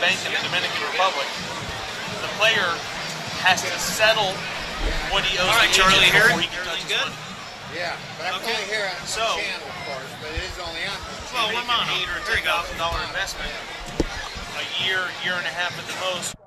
bank in the Dominican Republic. The player has to settle what he owes the agent before he can touch his money. Yeah, but I'm only here on the channel, of course, but it is only on. Well, $8,000 or $10,000 investment, a year and a half at the most.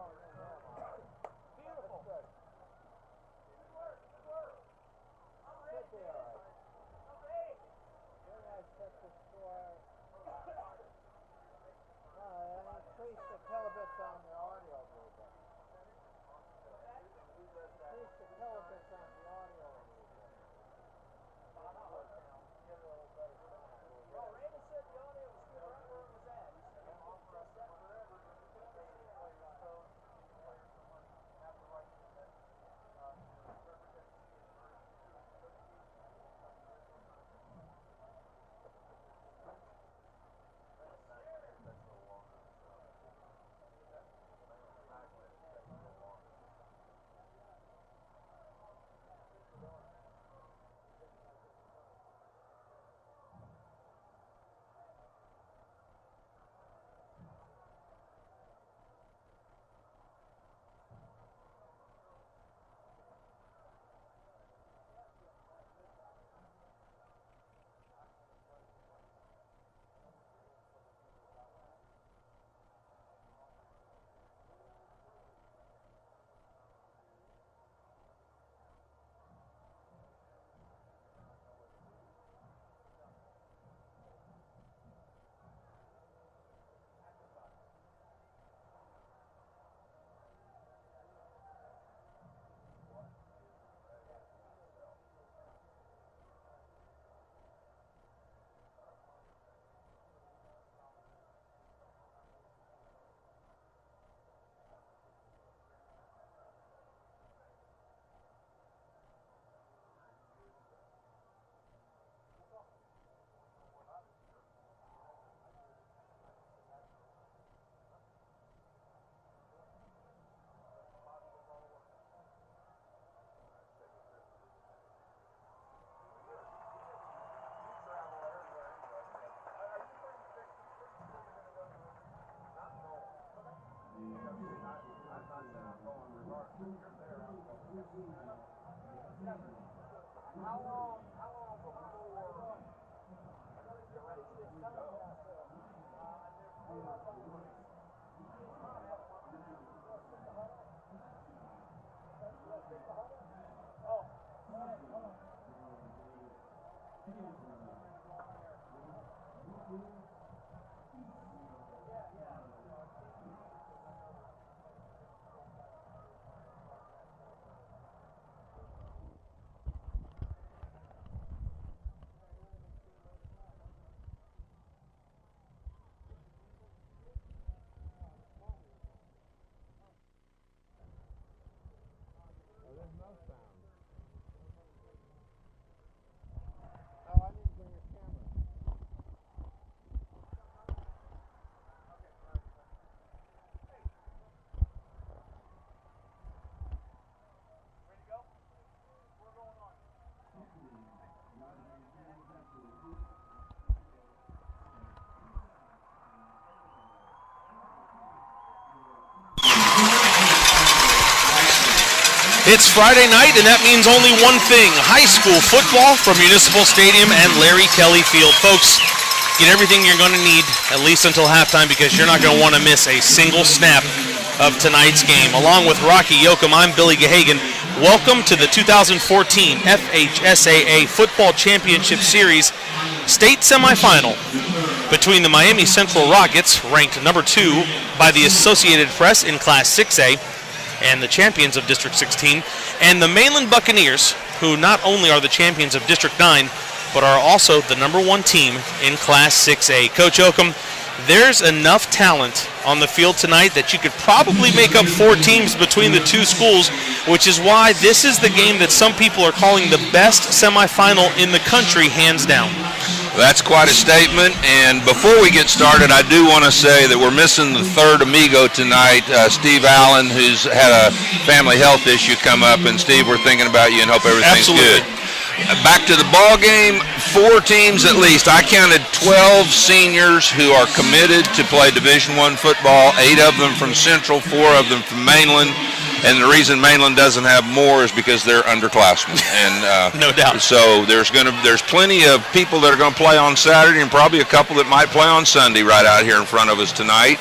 It's Friday night, and that means only one thing: high school football from Municipal Stadium and Larry Kelly Field. Folks, get everything you're going to need, at least until halftime, because you're not going to want to miss a single snap of tonight's game. Along with Rocky Yoakum, I'm Billy Gahagan. Welcome to the 2014 FHSAA Football Championship Series state semifinal between the Miami Central Rockets, ranked number 2 by the Associated Press in Class 6A, and the champions of District 16, and the Mainland Buccaneers, who not only are the champions of District 9, but are also the number 1 team in Class 6A. Coach Yoakum, there's enough talent on the field tonight that you could probably make up 4 teams between the 2 schools, which is why this is the game that some people are calling the best semifinal in the country, hands down. That's quite a statement, and before we get started, I do want to say that we're missing the third amigo tonight, Steve Allen, who's had a family health issue come up, and Steve, we're thinking about you and hope everything's good. Back to the ball game. 4 teams at least. I counted 12 seniors who are committed to play Division I football, 8 of them from Central, 4 of them from Mainland. And the reason Mainland doesn't have more is because they're underclassmen, and no doubt. So there's plenty of people that are going to play on Saturday, and probably a couple that might play on Sunday right out here in front of us tonight.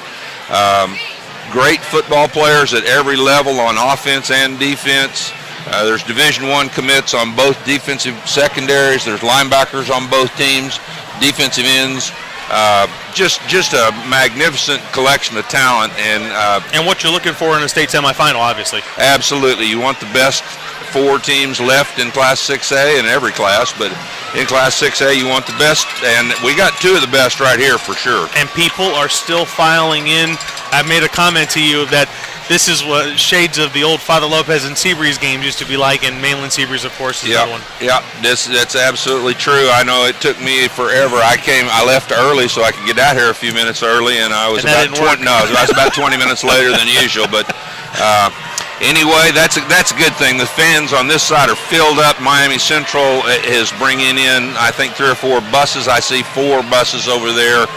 Great football players at every level on offense and defense. There's Division I commits on both defensive secondaries. There's linebackers on both teams, defensive ends. Just a magnificent collection of talent, and what you're looking for in a state semifinal, obviously. Absolutely, you want the best 4 teams left in Class 6A in every class, but in Class 6A you want the best, and we got 2 of the best right here for sure. And people are still filing in. I made a comment to you that this is what shades of the old Father Lopez and SEABREEZE games used to be like, and Mainland SEABREEZE, of course, is another one. Yeah, that's absolutely true. I know it took me forever. I left early so I could get out here a few minutes early, and I was about 20 minutes later than usual. But anyway, that's a good thing. The fans on this side are filled up. Miami Central is bringing in, I think, 3 or 4 buses. I see 4 buses over there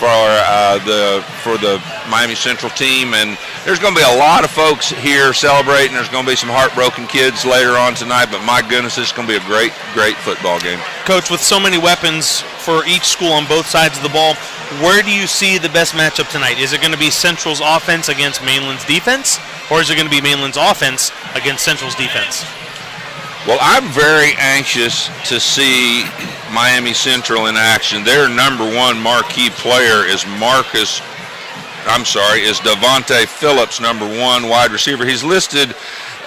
for the Miami Central team, and there's going to be a lot of folks here celebrating. There's going to be some heartbroken kids later on tonight, but my goodness, it's going to be a great football game. Coach, with so many weapons for each school on both sides of the ball, where do you see the best matchup tonight? Is it going to be Central's offense against Mainland's defense, or is it going to be Mainland's offense against Central's defense? Well, I'm very anxious to see Miami Central in action. Their number 1 marquee player is Devontae Phillips, number 1 wide receiver. He's listed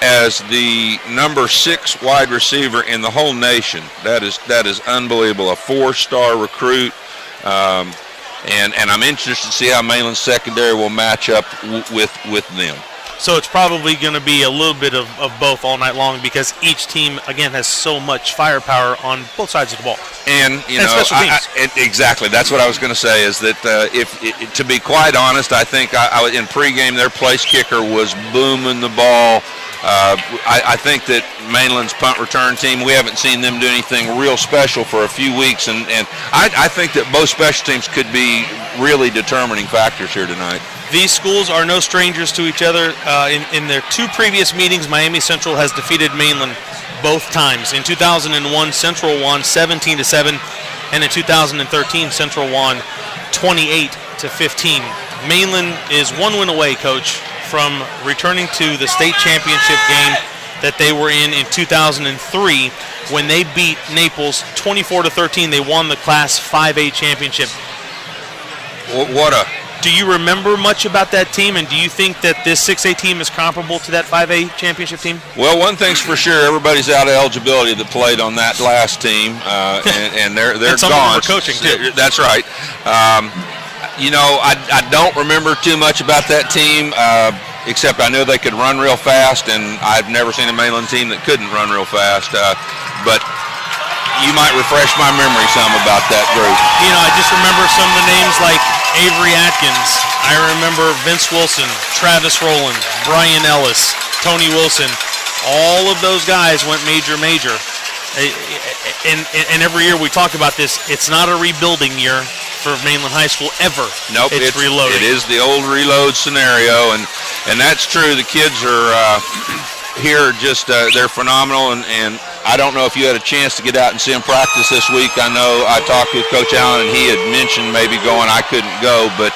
as the number 6 wide receiver in the whole nation. That is unbelievable. A 4-star recruit, and I'm interested to see how Mainland's secondary will match up with them. So it's probably going to be a little bit of both all night long, because each team, again, has so much firepower on both sides of the ball. And, exactly. That's what I was going to say, is that to be quite honest, I think in pregame their place kicker was booming the ball. I think that Mainland's punt return team, we haven't seen them do anything real special for a few weeks, and I think that both special teams could be really determining factors here tonight. These schools are no strangers to each other. In their 2 previous meetings, Miami Central has defeated Mainland both times. In 2001, Central won 17-7, and in 2013, Central won 28-15. Mainland is 1 win away, Coach, from returning to the state championship game that they were in 2003 when they beat Naples 24-13. They won the Class 5A championship. Do you remember much about that team, and do you think that this 6A team is comparable to that 5A championship team? Well, one thing's for sure, everybody's out of eligibility that played on that last team, and they're and some gone. Of them were coaching too. That's right. I don't remember too much about that team, except I knew they could run real fast, and I've never seen a Mainland team that couldn't run real fast. But you might refresh my memory some about that group. I just remember some of the names like Avery Atkins. I remember Vince Wilson, Travis Rowland, Brian Ellis, Tony Wilson. All of those guys went major. And every year we talk about this, it's not a rebuilding year for Mainland High School ever. Nope, it's reloading. It is the old reload scenario, and that's true. The kids are here just they're phenomenal, and I don't know if you had a chance to get out and see them practice this week. I know I talked with Coach Allen, and he had mentioned maybe going. I couldn't go, but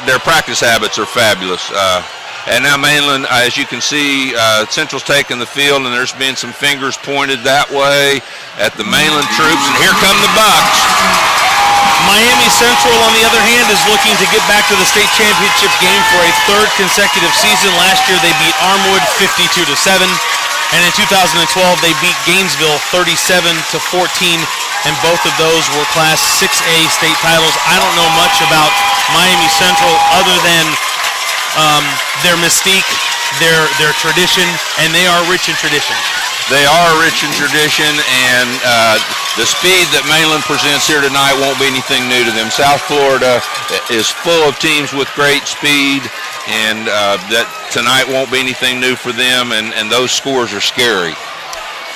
their practice habits are fabulous. And now Mainland, as you can see, Central's taking the field, and there's been some fingers pointed that way at the Mainland troops, and here come the Bucks. Miami Central, on the other hand, is looking to get back to the state championship game for a 3rd consecutive season. Last year they beat Armwood 52-7. And in 2012, they beat Gainesville 37-14, and both of those were Class 6A state titles. I don't know much about Miami Central other than their mystique, their tradition, and they are rich in tradition. They are rich in tradition, and the speed that Mainland presents here tonight won't be anything new to them. South Florida is full of teams with great speed, and that tonight won't be anything new for them, and those scores are scary.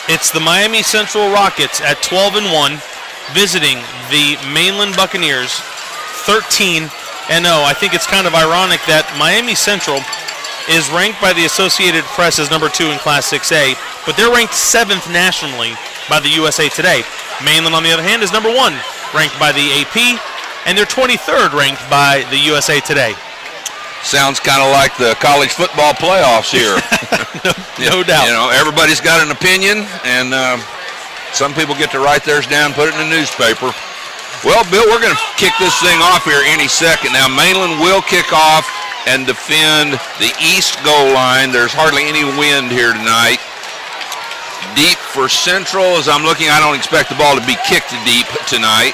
It's the Miami Central Rockets at 12-1, visiting the Mainland Buccaneers 13-0. I think it's kind of ironic that Miami Central is ranked by the Associated Press as number 2 in Class 6A, but they're ranked 7th nationally by the USA Today. Mainland, on the other hand, is number 1, ranked by the AP, and they're 23rd ranked by the USA Today. Sounds kind of like the college football playoffs here. no doubt. You know, everybody's got an opinion, and some people get to write theirs down, put it in the newspaper. Well, Bill, we're going to kick this thing off here any second. Now, Mainland will kick off and defend the east goal line. There's hardly any wind here tonight. Deep for Central. As I'm looking, I don't expect the ball to be kicked deep tonight.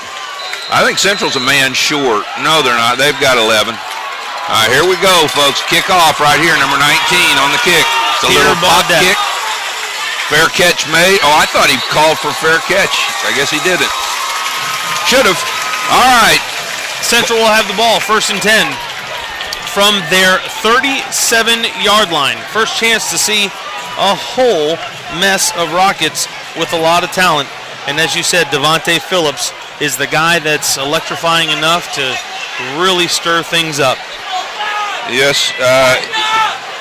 I think Central's a man short. No, they're not. They've got 11. All right, here we go, folks. Kick off right here, number 19 on the kick. It's a little pop kick. Fair catch made. Oh, I thought he called for fair catch. I guess he didn't. Should have. All right. Central will have the ball, 1st and 10 from their 37-yard line. First chance to see a whole mess of Rockets with a lot of talent. And as you said, Devontae Phillips is the guy that's electrifying enough to really stir things up. Yes,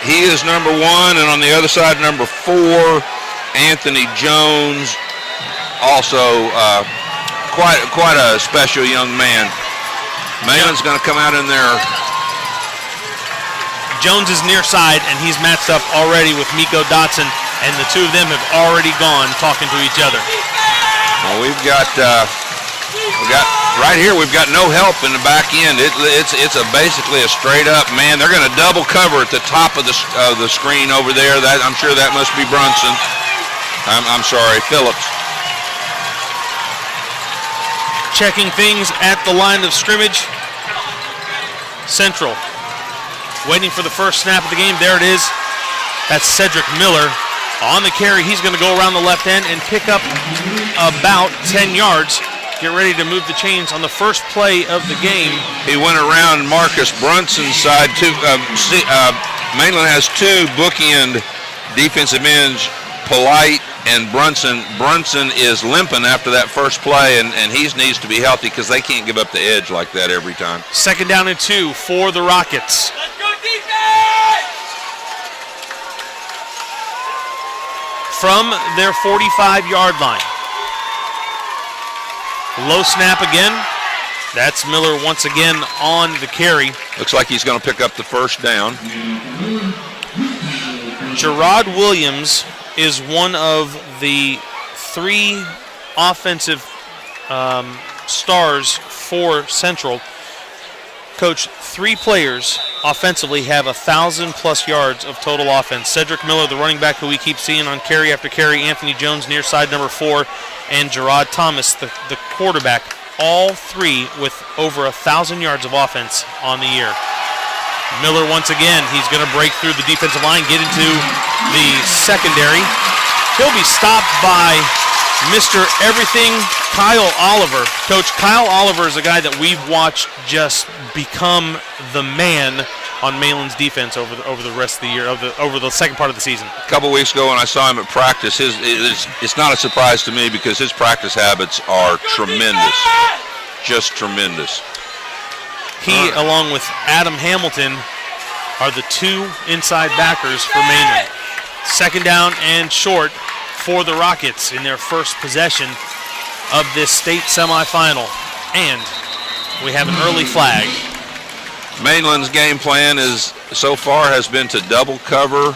he is number 1, and on the other side, number 4, Anthony Jones, also quite a special young man. Mainland's going to come out in there. Jones is near side, and he's matched up already with Miko Dotson, and the two of them have already gone talking to each other. Well, we've got right here. We've got no help in the back end. It's basically a straight up man. They're going to double cover at the top of the screen over there. That I'm sure that must be Brunson. I'm sorry, Phillips. Checking things at the line of scrimmage. Central waiting for the first snap of the game. There it is. That's Cedric Miller on the carry. He's going to go around the left end and pick up about 10 yards. Get ready to move the chains on the first play of the game. He went around Marcus Brunson's side. Mainland has 2 bookend defensive ends, Polite and Brunson. Brunson is limping after that first play, and he needs to be healthy because they can't give up the edge like that every time. 2nd down and 2 for the Rockets. Let's go defense! From their 45-yard line. Low snap again. That's Miller once again on the carry. Looks like he's going to pick up the first down. Gerard Williams is one of the 3 offensive stars for Central. Coach, 3 players offensively have 1,000+ yards of total offense. Cedric Miller, the running back who we keep seeing on carry after carry. Anthony Jones, near side number 4. And Gerard Thomas, the quarterback. All 3 with over 1,000 yards of offense on the year. Miller once again, he's going to break through the defensive line, get into the secondary. He'll be stopped by Mr. Everything, Kyle Oliver. Coach, Kyle Oliver is a guy that we've watched just become the man on Mainland's defense over the rest of the year, over the second part of the season. A couple weeks ago when I saw him at practice, it's not a surprise to me because his practice habits are tremendous, just tremendous. He, along with Adam Hamilton, are the 2 inside backers for Mainland. 2nd down and short for the Rockets in their first possession of this state semifinal. And we have an early flag. Mainland's game plan so far has been to double cover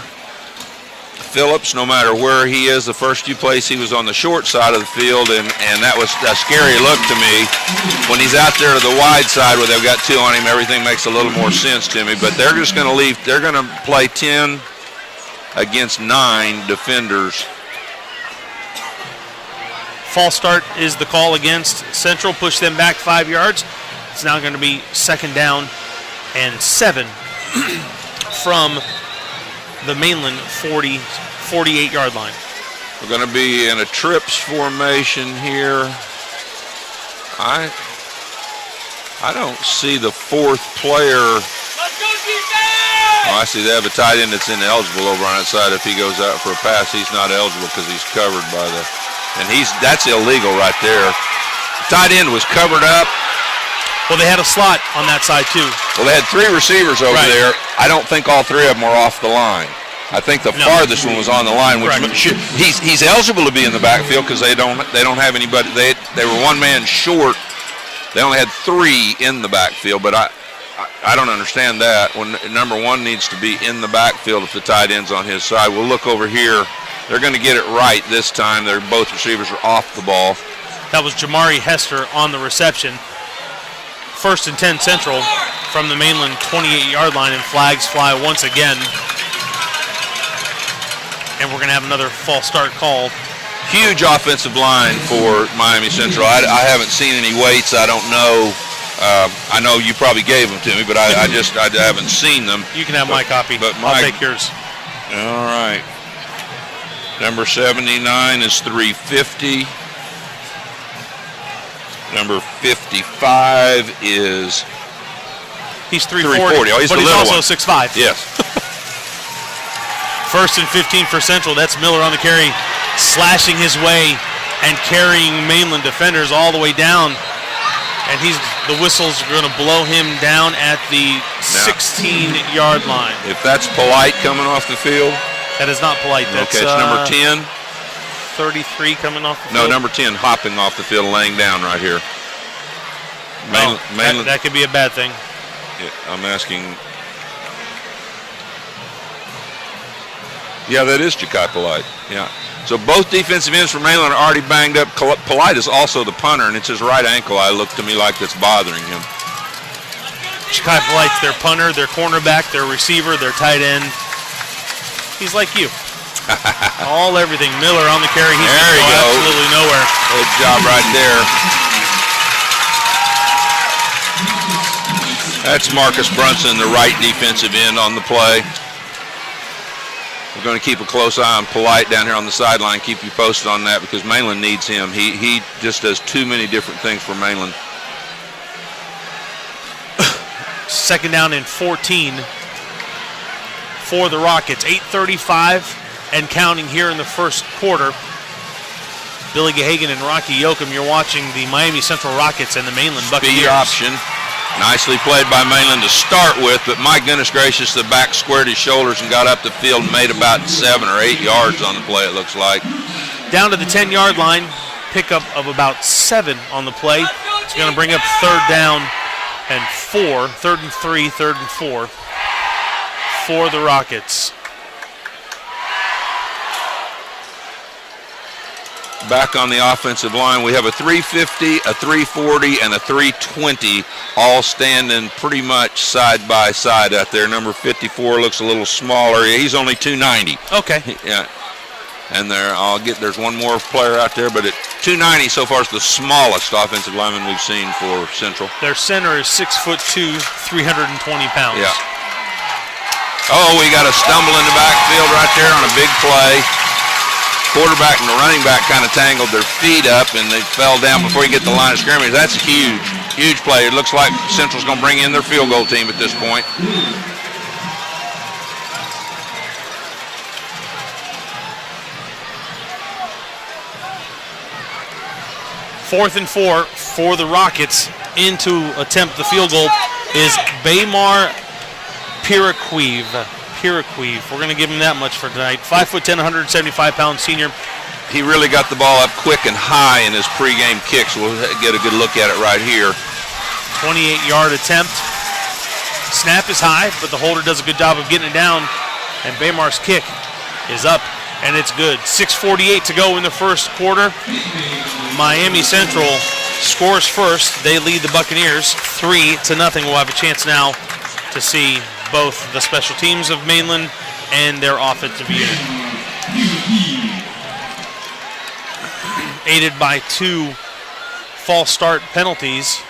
Phillips no matter where he is. The first few plays he was on the short side of the field, and that was a scary look to me. When he's out there to the wide side where they've got 2 on him, everything makes a little more sense to me. But they're just going to leave. They're going to play 10 against 9 defenders. False start is the call against Central. Push them back 5 yards. It's now going to be 2nd down and 7 from the Mainland 48-yard line. We're going to be in a trips formation here. I don't see the 4th player. Let's go defense! Oh, I see they have a tight end that's ineligible over on that side. If he goes out for a pass, he's not eligible because he's covered by the, and that's illegal right there. Tight end was covered up. Well, they had a slot on that side too. Well, they had 3 receivers over there. I don't think all 3 of them were off the line. I think the farthest one was on the line, which he's eligible to be in the backfield because they don't have anybody. They were 1 man short. They only had 3 in the backfield, but I don't understand that. When number 1 needs to be in the backfield if the tight end's on his side. We'll look over here. They're going to get it right this time. Both receivers are off the ball. That was Jamari Hester on the reception. 1st and 10 Central from the Mainland 28-yard line, and flags fly once again. And we're going to have another false start called. Huge offensive line for Miami Central. I haven't seen any weights. I don't know. I know you probably gave them to me, but I haven't seen them. You can have my copy. But I'll take yours. All right. Number 79 is 350. Number 55 is. He's 340. Oh, but he's also 6'5". Yes. 1st and 15 for Central. That's Miller on the carry, slashing his way and carrying Mainland defenders all the way down. And the whistles are going to blow him down at the 16-yard line. If that's Polite coming off the field. That is not Polite. That's it's number 10. 33 coming off the field. No, number 10 hopping off the field, laying down right here. Mainland. That could be a bad thing. Yeah, I'm asking. Yeah, that is Ja'Kai Polite. Yeah. So both defensive ends for Mainland are already banged up. Polite is also the punter, and it's his right ankle. I look to me like that's bothering him. Ja'Kai Polite's their punter, their cornerback, their receiver, their tight end. He's like you. Everything. Miller on the carry. He's there you go. Absolutely nowhere. Good job right there. That's Marcus Brunson, the right defensive end on the play. We're going to keep a close eye on Polite down here on the sideline. Keep you posted on that because Mainland needs him. He just does too many different things for Mainland. 2nd down and 14 for the Rockets. 8:35 and counting here in the 1st quarter. Billy Gahagan and Rocky Yoakum, you're watching the Miami Central Rockets and the Mainland Buccaneers. Speed option. Nicely played by Mainland to start with, but my goodness gracious, the back squared his shoulders and got up the field and made about 7 or 8 yards on the play, it looks like. Down to the 10-yard line, pickup of about 7 on the play. It's going to bring up 3rd down and 4, 3rd and 3, 3rd and 4 for the Rockets. Back on the offensive line, we have a 350, a 340, and a 320, all standing pretty much side by side out there. Number 54 looks a little smaller. He's only 290. Okay. Yeah. And there's one more player out there, but at 290 so far is the smallest offensive lineman we've seen for Central. Their center is 6'2", 320 pounds. Yeah. Oh, we got a stumble in the backfield right there on a big play. Quarterback and the running back kind of tangled their feet up and they fell down before you get the line of scrimmage. That's huge, huge play. It looks like Central's going to bring in their field goal team at this point. Fourth and 4 for the Rockets. In to attempt the field goal is Baymar Piraquive. We're going to give him that much for tonight. 5'10", 175-pound senior. He really got the ball up quick and high in his pregame kicks. We'll get a good look at it right here. 28-yard attempt. Snap is high, but the holder does a good job of getting it down. And Baymar's kick is up, and it's good. 6:48 to go in the 1st quarter. Miami Central scores first. They lead the Buccaneers 3-0. We'll have a chance now to see both the special teams of Mainland and their offensive unit. Aided by 2 false start penalties.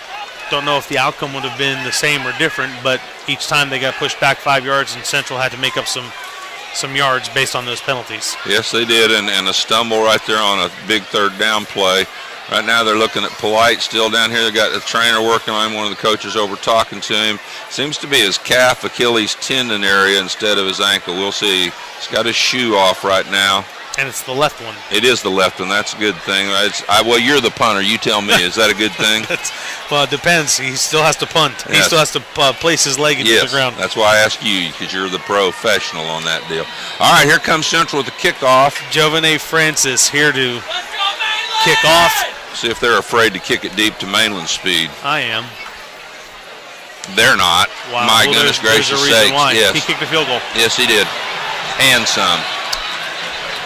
Don't know if the outcome would have been the same or different, but each time they got pushed back 5 yards and Central had to make up some yards based on those penalties. Yes, they did, and a stumble right there on a big 3rd down play. Right now they're looking at Polite still down here. They got a trainer working on him, one of the coaches over talking to him. Seems to be his calf Achilles tendon area instead of his ankle. We'll see. He's got his shoe off right now. And it's the left one. It is the left one. That's a good thing. Well, you're the punter. You tell me. Is that a good thing? Well, it depends. He still has to punt. Yes. He still has to place his leg into the ground. That's why I ask you, because you're the professional on that deal. All right, here comes Central with the kickoff. Jovene Francis here to kick off. See if they're afraid to kick it deep to Mainland speed. I am. They're not. Wow. My goodness gracious sakes. Why. Yes. He kicked the field goal. Yes, he did. And some.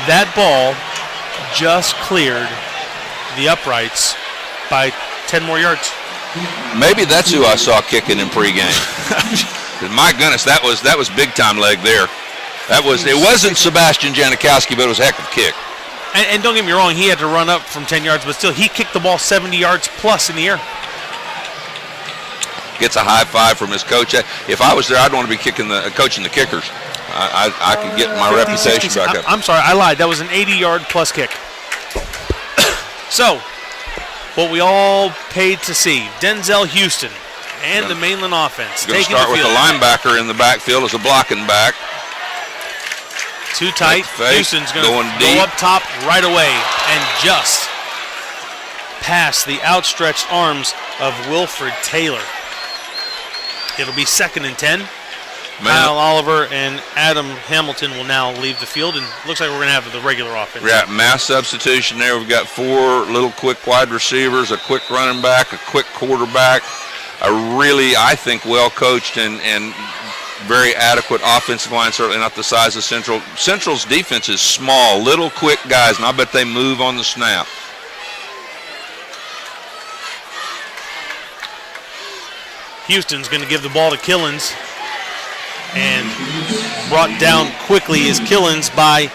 That ball just cleared the uprights by 10 more yards. Maybe that's who I saw kicking in pregame. My goodness, that was big time leg there. It wasn't Sebastian Janikowski, but it was a heck of a kick. And don't get me wrong, he had to run up from 10 yards, but still he kicked the ball 70 yards plus in the air. Gets a high five from his coach. If I was there, I'd want to be coaching the kickers. I could get my reputation back up. I'm sorry, I lied. That was an 80-yard plus kick. So, what we all paid to see, Denzel Houston and the Mainland offense. Going to start with the linebacker in the backfield as a blocking back. Too tight. Houston's going to go up top right away and just past the outstretched arms of Wilfred Taylor. It'll be 2nd and 10. Kyle Oliver and Adam Hamilton will now leave the field, and looks like we're going to have the regular offense. Yeah, mass substitution there. We've got 4 little quick wide receivers, a quick running back, a quick quarterback, a really, I think, well-coached and very adequate offensive line, certainly not the size of Central. Central's defense is small, little quick guys, and I bet they move on the snap. Houston's going to give the ball to Killens. And brought down quickly is Killens by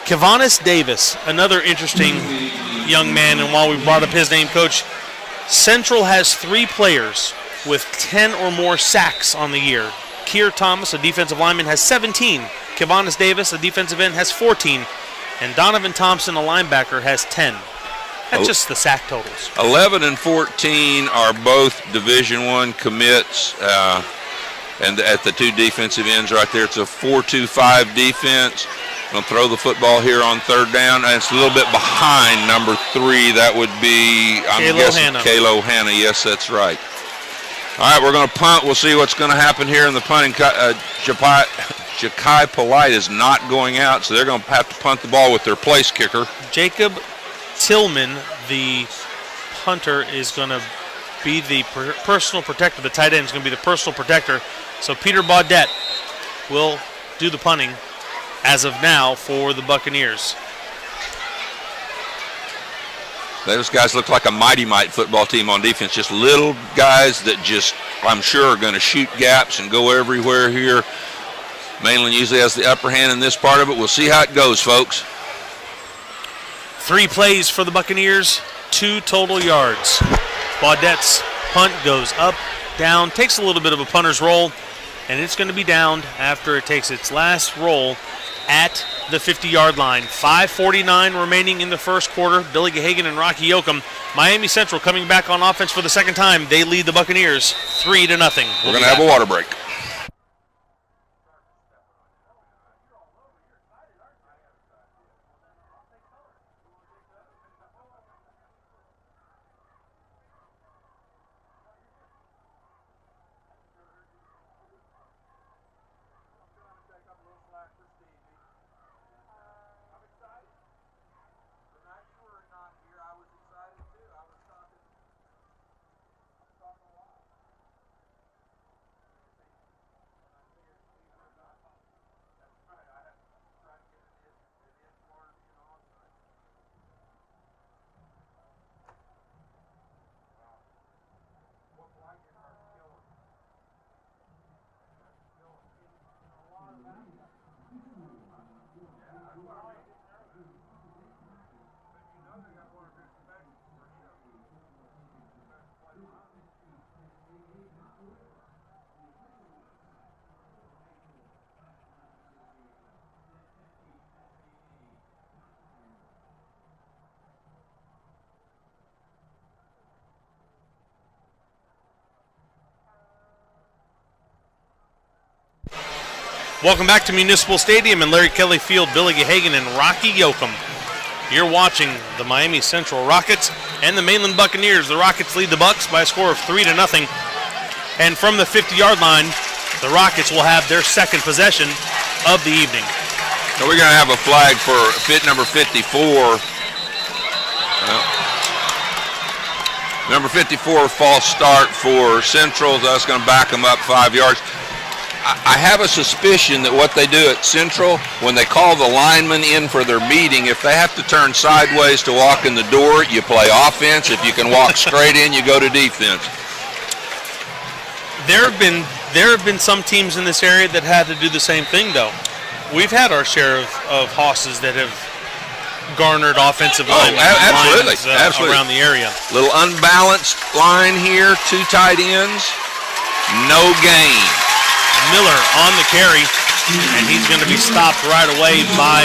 Kevonis Davis, another interesting young man. And while we brought up his name, Coach, Central has 3 players with 10 or more sacks on the year. Keir Thomas, a defensive lineman, has 17. Kevonis Davis, a defensive end, has 14. And Donovan Thompson, a linebacker, has 10. That's just the sack totals. 11 and 14 are both Division I commits. And at the 2 defensive ends right there, it's a 4-2-5 defense. Going to throw the football here on 3rd down. And it's a little bit behind number 3. That would be, I'm guessing, Kalo Hanna. Yes, that's right. All right, we're going to punt. We'll see what's going to happen here in the punting. Jakai Polite is not going out, so they're going to have to punt the ball with their place kicker. Jacob Tillman, the punter, is going to be the personal protector. The tight end is going to be the personal protector. So Peter Baudette will do the punting as of now for the Buccaneers. Those guys look like a Mighty Might football team on defense. Just little guys that just, I'm sure, are going to shoot gaps and go everywhere here. Mainland usually has the upper hand in this part of it. We'll see how it goes, folks. 3 plays for the Buccaneers, 2 total yards. Baudette's punt goes up, down, takes a little bit of a punter's roll, and it's going to be downed after it takes its last roll at the 50-yard line. 5:49 remaining in the first quarter. Billy Gahagan and Rocky Yoakum. Miami Central coming back on offense for the 2nd time. They lead the Buccaneers 3-0. We're going to have a water break. Welcome back to Municipal Stadium and Larry Kelly Field. Billy Gahagan and Rocky Yoakum. You're watching the Miami Central Rockets and the Mainland Buccaneers. The Rockets lead the Bucks by a score of 3-0. And from the 50-yard line, the Rockets will have their second possession of the evening. So we're going to have a flag for number 54. Number 54, false start for Central. That's going to back them up 5 yards. I have a suspicion that what they do at Central, when they call the linemen in for their meeting, if they have to turn sideways to walk in the door, you play offense. If you can walk straight in, you go to defense. There have been some teams in this area that had to do the same thing, though. We've had our share of hosses that have garnered offensive lines around the area. Little unbalanced line here, 2 tight ends, no gain. Miller on the carry, and he's going to be stopped right away by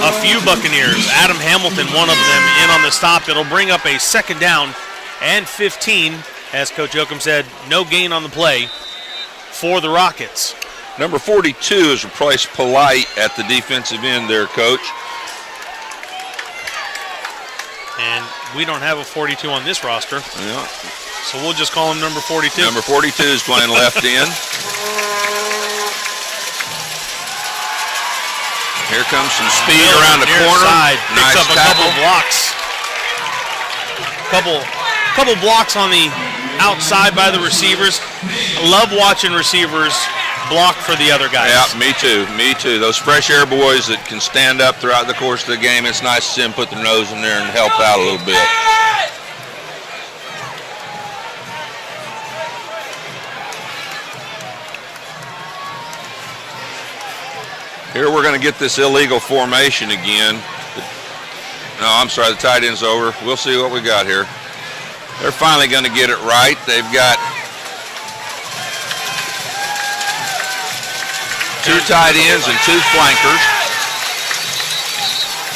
a few Buccaneers. Adam Hamilton, one of them, in on the stop. It'll bring up a 2nd down and 15. As Coach Yoakum said, no gain on the play for the Rockets. Number 42 is replaced Polite at the defensive end there, Coach. And we don't have a 42 on this roster. Yeah. So we'll just call him number 42. Number 42 is playing left end. Here comes some speed around the corner. Side, nice picks up a couple blocks. Couple blocks on the outside by the receivers. I love watching receivers block for the other guys. Yeah, me too. Me too. Those fresh air boys that can stand up throughout the course of the game, it's nice to see them put their nose in there and help out a little bit. Here we're going to get this illegal formation again. No, I'm sorry, the tight end's over. We'll see what we got here. They're finally going to get it right. They've got 2 tight ends and 2 flankers.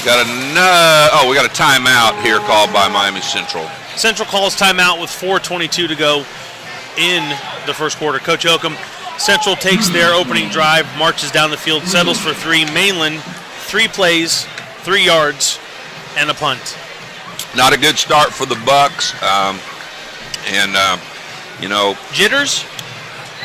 We got a timeout here called by Miami Central. Central calls timeout with 4:22 to go in the first quarter. Coach Yoakum, Central takes their opening drive, marches down the field, settles for 3. Mainland, 3 plays, 3 yards, and a punt. Not a good start for the Bucks. Jitters?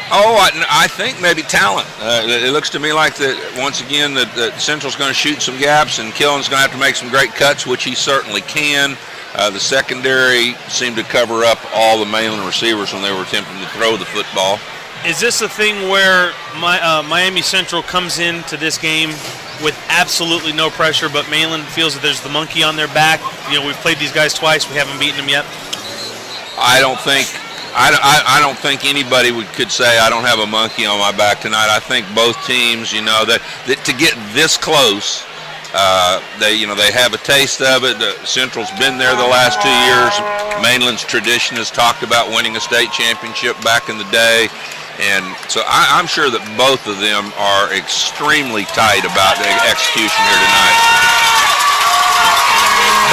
Oh, I think maybe talent. It looks to me like that once again that Central's going to shoot some gaps and Killen's going to have to make some great cuts, which he certainly can. The secondary seemed to cover up all the Mainland receivers when they were attempting to throw the football. Is this a thing where Miami Central comes into this game with absolutely no pressure, but Mainland feels that there's the monkey on their back? You know, we've played these guys twice. We haven't beaten them yet. I don't think anybody could say I don't have a monkey on my back tonight. I think both teams, that to get this close, they have a taste of it. Central's been there the last 2 years. Mainland's tradition has talked about winning a state championship back in the day. And so I'm sure that both of them are extremely tight about the execution here tonight.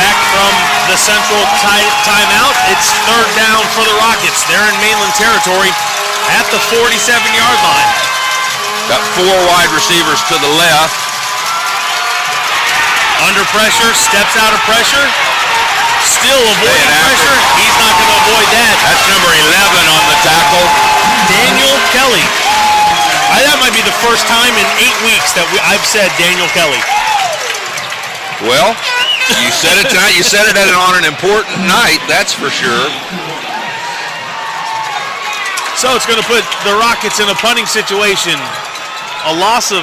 Back from the Central timeout, it's 3rd down for the Rockets. They're in Mainland territory at the 47-yard line. Got 4 wide receivers to the left. Under pressure, steps out of pressure. Still avoiding pressure. He's not going to avoid that. That's number 11 on the tackle. Daniel Kelly. That might be the first time in 8 weeks that I've said Daniel Kelly. Well, you said it tonight. You said it on an important night, that's for sure. So it's going to put the Rockets in a punting situation. A loss of,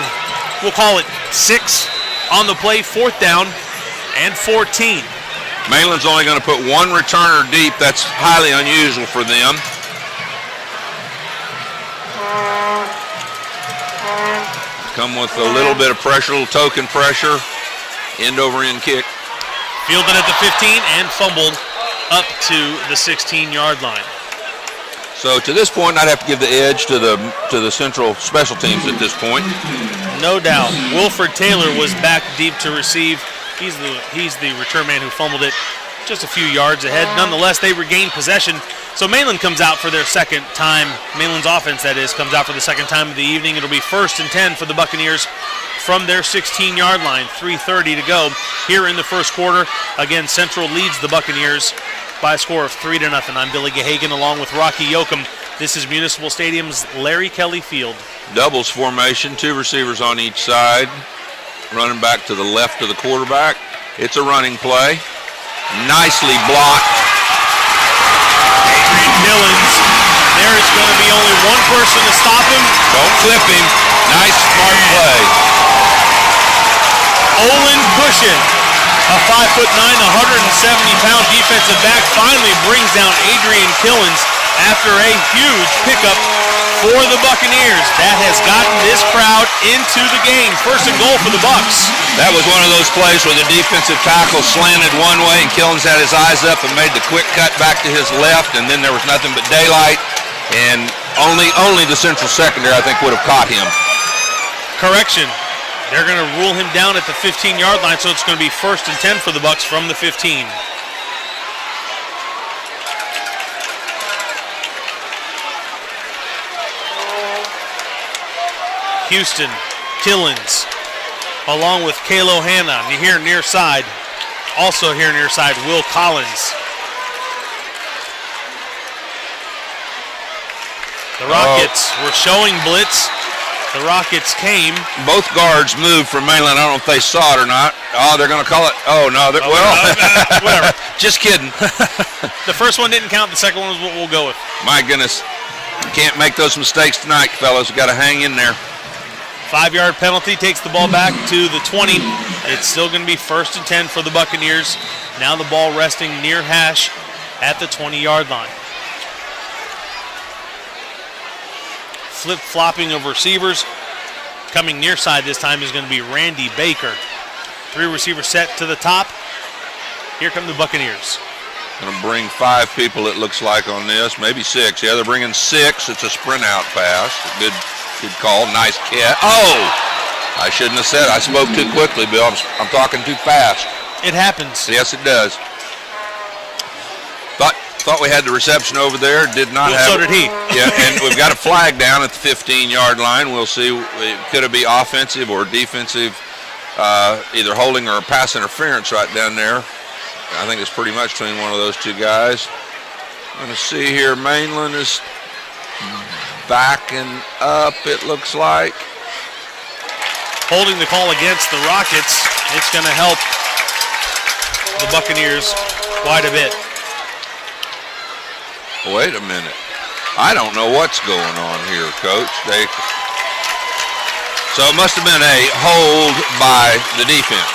we'll call it 6 on the play, 4th down and 14. Mainland's only going to put 1 returner deep. That's highly unusual for them. Come with a little bit of pressure, a little token pressure. End-over-end kick. Fielded at the 15 and fumbled up to the 16-yard line. So to this point, I'd have to give the edge to the Central special teams at this point. No doubt. Wilford Taylor was back deep to receive. He's the return man who fumbled it. just a few yards ahead. Nonetheless, they regain possession. So Mainland comes out for their second time. Mainland's offense, that is, comes out for the second time of the evening. It'll be 1st and 10 for the Buccaneers from their 16-yard line. 3:30 to go here in the first quarter. Again, Central leads the Buccaneers by a score of 3-0. I'm Billy Gahagan along with Rocky Yoakum. This is Municipal Stadium's Larry Kelly Field. Doubles formation, 2 receivers on each side. Running back to the left of the quarterback. It's a running play. Nicely blocked. Adrian Dillons. There is going to be only one person to stop him. Don't flip him. Nice, smart play. Olin Cushion, a 5'9", 170-pound defensive back, finally brings down Adrian Dillons after a huge pickup for the Buccaneers. That has gotten this crowd into the game. 1st and goal for the Bucs. That was one of those plays where the defensive tackle slanted one way and Killens had his eyes up and made the quick cut back to his left, and then there was nothing but daylight, and only the Central secondary, I think, would have caught him. Correction. They're going to rule him down at the 15-yard line, so it's going to be 1st and 10 for the Bucs from the 15. Houston, Killens, along with Kalo Hanna. Here near side, also here near side, Will Collins. The Rockets were showing blitz. The Rockets came. Both guards moved from Mainland. I don't know if they saw it or not. Oh, they're going to call it. Oh, no. Whatever. Just kidding. The first one didn't count. The second one is what we'll go with. My goodness. Can't make those mistakes tonight, fellas. We've got to hang in there. 5-yard penalty takes the ball back to the 20. It's still going to be 1st and 10 for the Buccaneers. Now the ball resting near hash at the 20-yard line. Flip-flopping of receivers. Coming near side this time is going to be Randy Baker. 3 receivers set to the top. Here come the Buccaneers. Going to bring 5 people, it looks like, on this. Maybe 6. Yeah, they're bringing 6. It's a sprint out pass. Good call. Nice catch. Oh! I shouldn't have said it. I spoke too quickly, Bill. I'm talking too fast. It happens. Yes, it does. Thought we had the reception over there. Did not have. So did he. Yeah, and we've got a flag down at the 15-yard line. We'll see. Could it be offensive or defensive, either holding or pass interference right down there. I think it's pretty much between one of those two guys. I'm going to see here. Mainland is backing up, it looks like. Holding the call against the Rockets. It's going to help the Buccaneers quite a bit. Wait a minute. I don't know what's going on here, Coach. So it must have been a hold by the defense.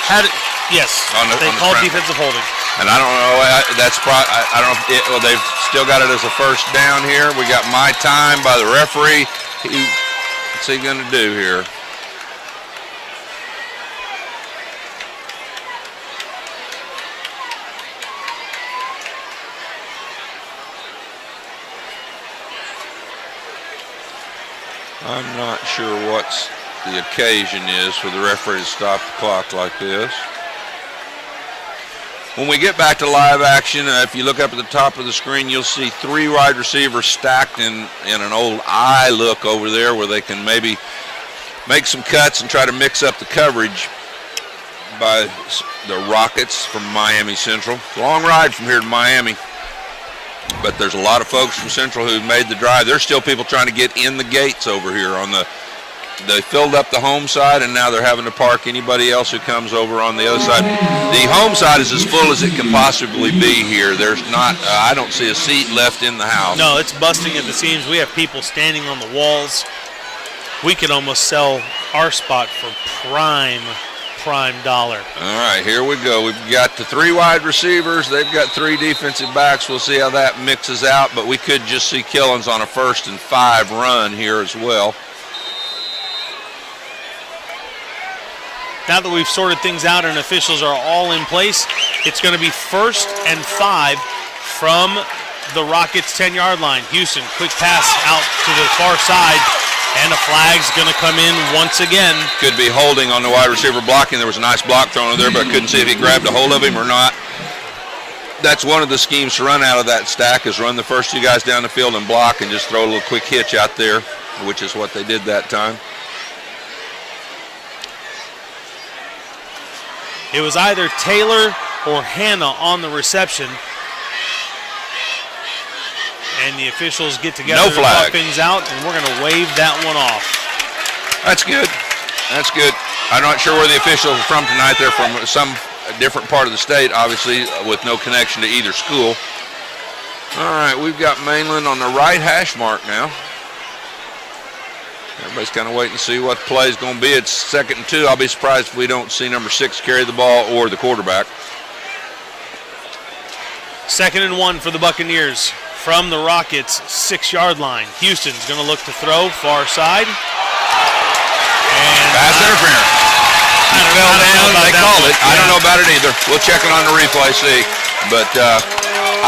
Yes, they called defensive holding. And I don't know, that's probably, I don't know, well, they've still got it as a 1st down here. We got my time by the referee. What's he going to do here? I'm not sure what the occasion is for the referee to stop the clock like this. When we get back to live action, if you look up at the top of the screen, you'll see 3 wide receivers stacked in an old eye look over there where they can maybe make some cuts and try to mix up the coverage by the Rockets from Miami Central. It's a long ride from here to Miami. But there's a lot of folks from Central who made the drive. There's still people trying to get in the gates over here on they filled up the home side, and now they're having to park anybody else who comes over on the other side. The home side is as full as it can possibly be here. There's not, I don't see a seat left in the house. No, it's busting at the seams. We have people standing on the walls. We could almost sell our spot for prime dollar. All right, here we go. We've got the 3 wide receivers. They've got 3 defensive backs. We'll see how that mixes out, but we could just see Killens on a 1st and 5 run here as well. Now that we've sorted things out and officials are all in place, it's going to be 1st and 5 from the Rockets' 10-yard line. Houston, quick pass out to the far side. And a flag's going to come in once again. Could be holding on the wide receiver blocking. There was a nice block thrown over there, but I couldn't see if he grabbed a hold of him or not. That's one of the schemes to run out of that stack, is run the first 2 guys down the field and block and just throw a little quick hitch out there, which is what they did that time. It was either Taylor or Hannah on the reception. And the officials get together to talk things out, and we're going to wave that one off. That's good. That's good. I'm not sure where the officials are from tonight. They're from some different part of the state, obviously, with no connection to either school. All right, we've got Mainland on the right hash mark now. Everybody's kind of waiting to see what the play is going to be. It's 2nd and 2. I'll be surprised if we don't see number 6 carry the ball or the quarterback. 2nd and 1 for the Buccaneers from the Rockets' 6-yard line. Houston's going to look to throw far side. And pass interference. I don't know they called it. I don't know about it either. We'll check it on the replay, see. But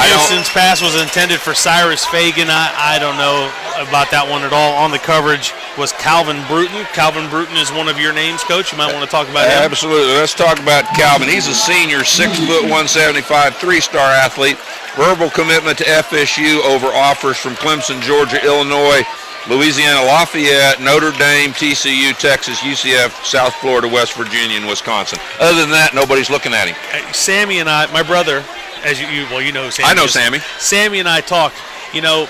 Houston's pass was intended for Cyrus Fagan. I don't know about that one at all. On the coverage was Calvin Bruton. Calvin Bruton is one of your names, Coach. You might want to talk about him. Absolutely. Let's talk about Calvin. He's a senior, 6 foot 175, 3-star athlete. Verbal commitment to FSU over offers from Clemson, Georgia, Illinois, Louisiana Lafayette, Notre Dame, TCU, Texas, UCF, South Florida, West Virginia, and Wisconsin. Other than that, nobody's looking at him. Sammy and I, my brother, as you know who Sammy I know is. Sammy. Sammy and I talk. You know,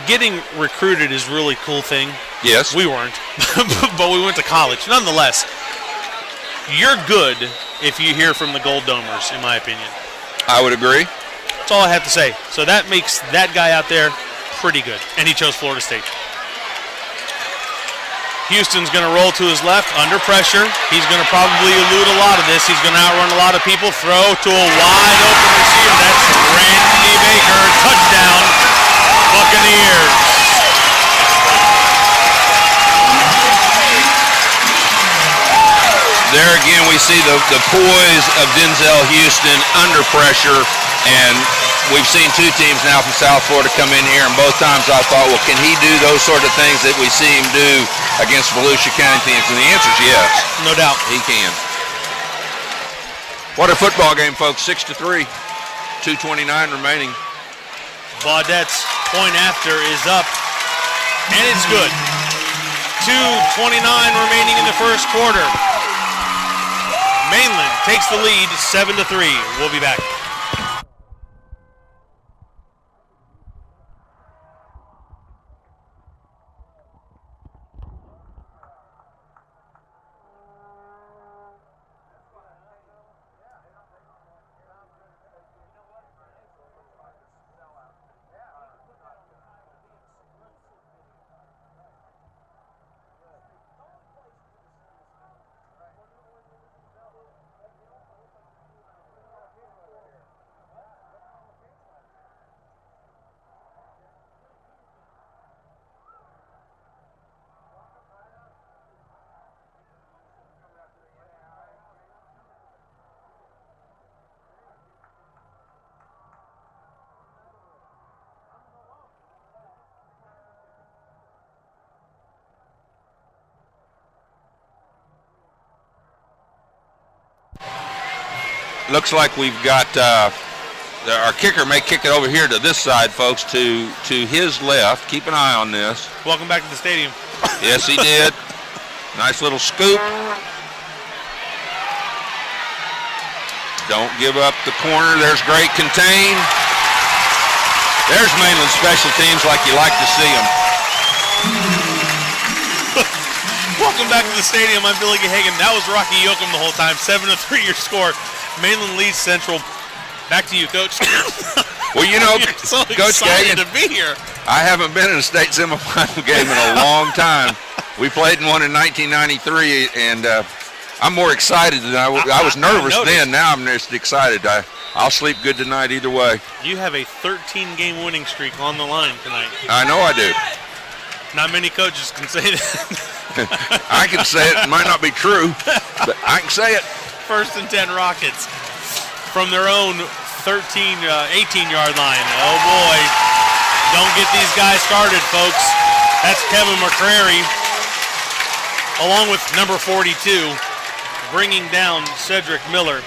getting recruited is a really cool thing. Yes. We weren't, but we went to college. Nonetheless, you're good if you hear from the Gold Domers, in my opinion. I would agree. That's all I have to say. So that makes that guy out there pretty good. And he chose Florida State. Houston's going to roll to his left under pressure. He's going to probably elude a lot of this. He's going to outrun a lot of people. Throw to a wide open receiver. That's Randy Baker. Touchdown, Buccaneers. There again, we see the poise of Denzel Houston under pressure, and we've seen 2 teams now from South Florida come in here, and both times I thought, well, can he do those sort of things that we see him do against Volusia County teams? And the answer is yes. No doubt. He can. What a football game, folks. 6-3. 2:29 remaining. Baudette's point after is up, and it's good. 2:29 remaining in the first quarter. Mainland takes the lead, 7-3. We'll be back. Looks like we've got our kicker may kick it over here to this side, folks, to his left. Keep an eye on this. Welcome back to the stadium. Yes, he did. Nice little scoop. Don't give up the corner. There's great contain. There's Mainland special teams like you like to see them. Welcome back to the stadium. I'm Billy Gahagan. That was Rocky Yoakum the whole time. 7-3 your score. Mainland leads Central. Back to you, Coach. Well, you know, so Coach excited Gahagan, to be here. I haven't been in a state semifinal game in a long time. We played in one in 1993, and I'm more excited than I was nervous then. Now I'm just excited. I'll sleep good tonight either way. You have a 13-game winning streak on the line tonight. I know I do. Not many coaches can say that. I can say it. It might not be true, but I can say it. 1st and 10 Rockets from their own 18-yard line. Oh, boy. Don't get these guys started, folks. That's Kevin McCrary, along with number 42, bringing down Cedric Miller.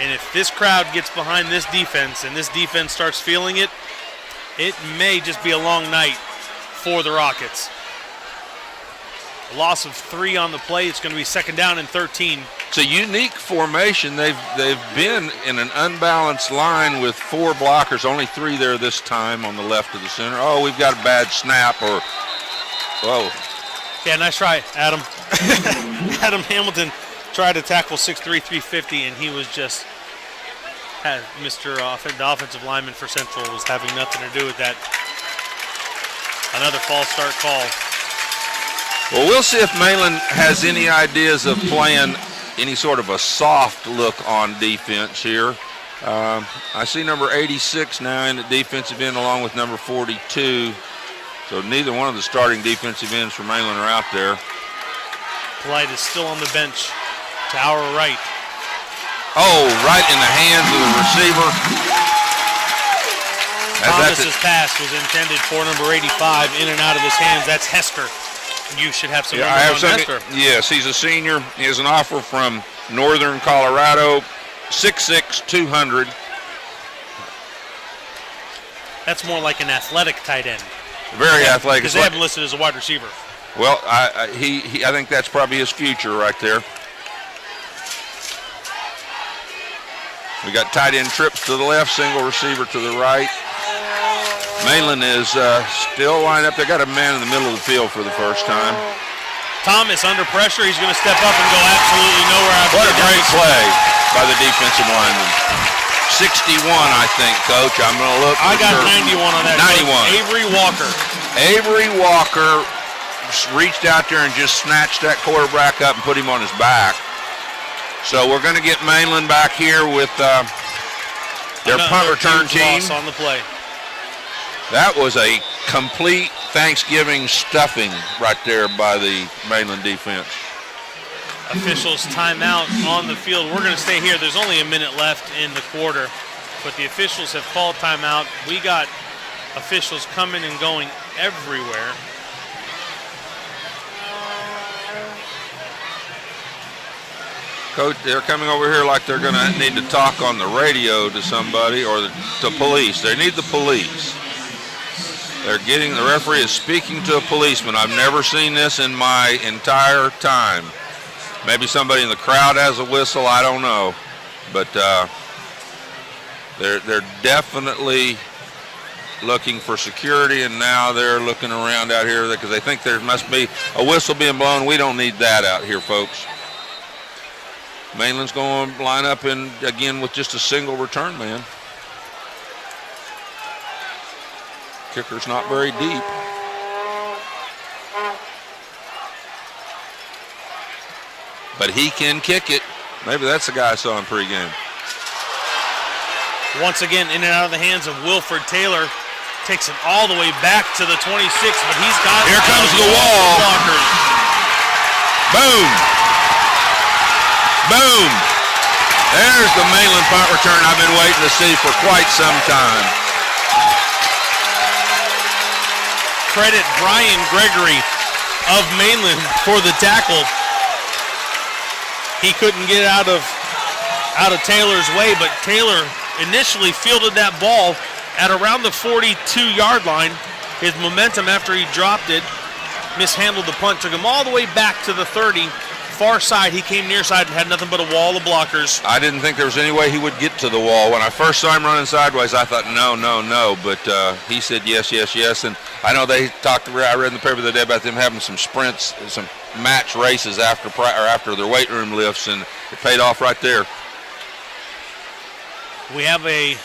And if this crowd gets behind this defense and this defense starts feeling it, it may just be a long night for the Rockets. A loss of 3 on the play. It's going to be 2nd down and 13. It's a unique formation. They've been in an unbalanced line with 4 blockers, only 3 there this time on the left of the center. Oh, we've got a bad snap, or whoa. Yeah, nice try, Adam. Adam Hamilton tried to tackle 6'3", 350, and he was just, the offensive lineman for Central was having nothing to do with that. Another false start call. Well, we'll see if Mainland has any ideas of playing any sort of a soft look on defense here. I see number 86 now in the defensive end along with number 42. So neither one of the starting defensive ends for Mainland are out there. Polite is still on the bench to our right. Oh, right in the hands of the receiver. Thomas's pass was intended for number 85, in and out of his hands. That's Hester. You should have some numbers on Hester. Yes, he's a senior. He has an offer from Northern Colorado, 6'6", 200. That's more like an athletic tight end. Very athletic. Because they have him listed as a wide receiver. Well, I think that's probably his future right there. We got tight end trips to the left, single receiver to the right. Mainland is still lined up. They got a man in the middle of the field for the first time. Thomas under pressure. He's going to step up and go absolutely nowhere. What a great play by the defensive lineman. 61, I think, Coach. I'm going to look. I got 91 on that. 91. Coach. Avery Walker. Avery Walker reached out there and just snatched that quarterback up and put him on his back. So we're going to get Mainland back here with their punt return team. On the play. That was a complete Thanksgiving stuffing right there by the Mainland defense. Officials timeout on the field. We're going to stay here. There's only a minute left in the quarter, but the officials have called timeout. We got officials coming and going everywhere. Coach, they're coming over here like they're going to need to talk on the radio to somebody or the police. They need the police. They're getting, the referee is speaking to a policeman. I've never seen this in my entire time. Maybe somebody in the crowd has a whistle, I don't know. But they're definitely looking for security, and now they're looking around out here because they think there must be a whistle being blown. We don't need that out here, folks. Mainland's going to line up in again with just a single return man. Kicker's not very deep. But he can kick it. Maybe that's the guy I saw in pregame. Once again, in and out of the hands of Wilford Taylor. Takes it all the way back to the 26, but he's got here comes the wall. Blockers. Boom. Boom. There's the Mainland punt return I've been waiting to see for quite some time. Credit Brian Gregory of Mainland for the tackle. He couldn't get out of Taylor's way, but Taylor initially fielded that ball at around the 42-yard line. His momentum after he dropped it, mishandled the punt, took him all the way back to the 30. Far side, he came near side and had nothing but a wall of blockers. I didn't think there was any way he would get to the wall. When I first saw him running sideways, I thought, no, no, no. But he said yes, yes, yes. And I know they talked, I read in the paper the other day about them having some sprints, some match races after their weight room lifts, and it paid off right there. We have a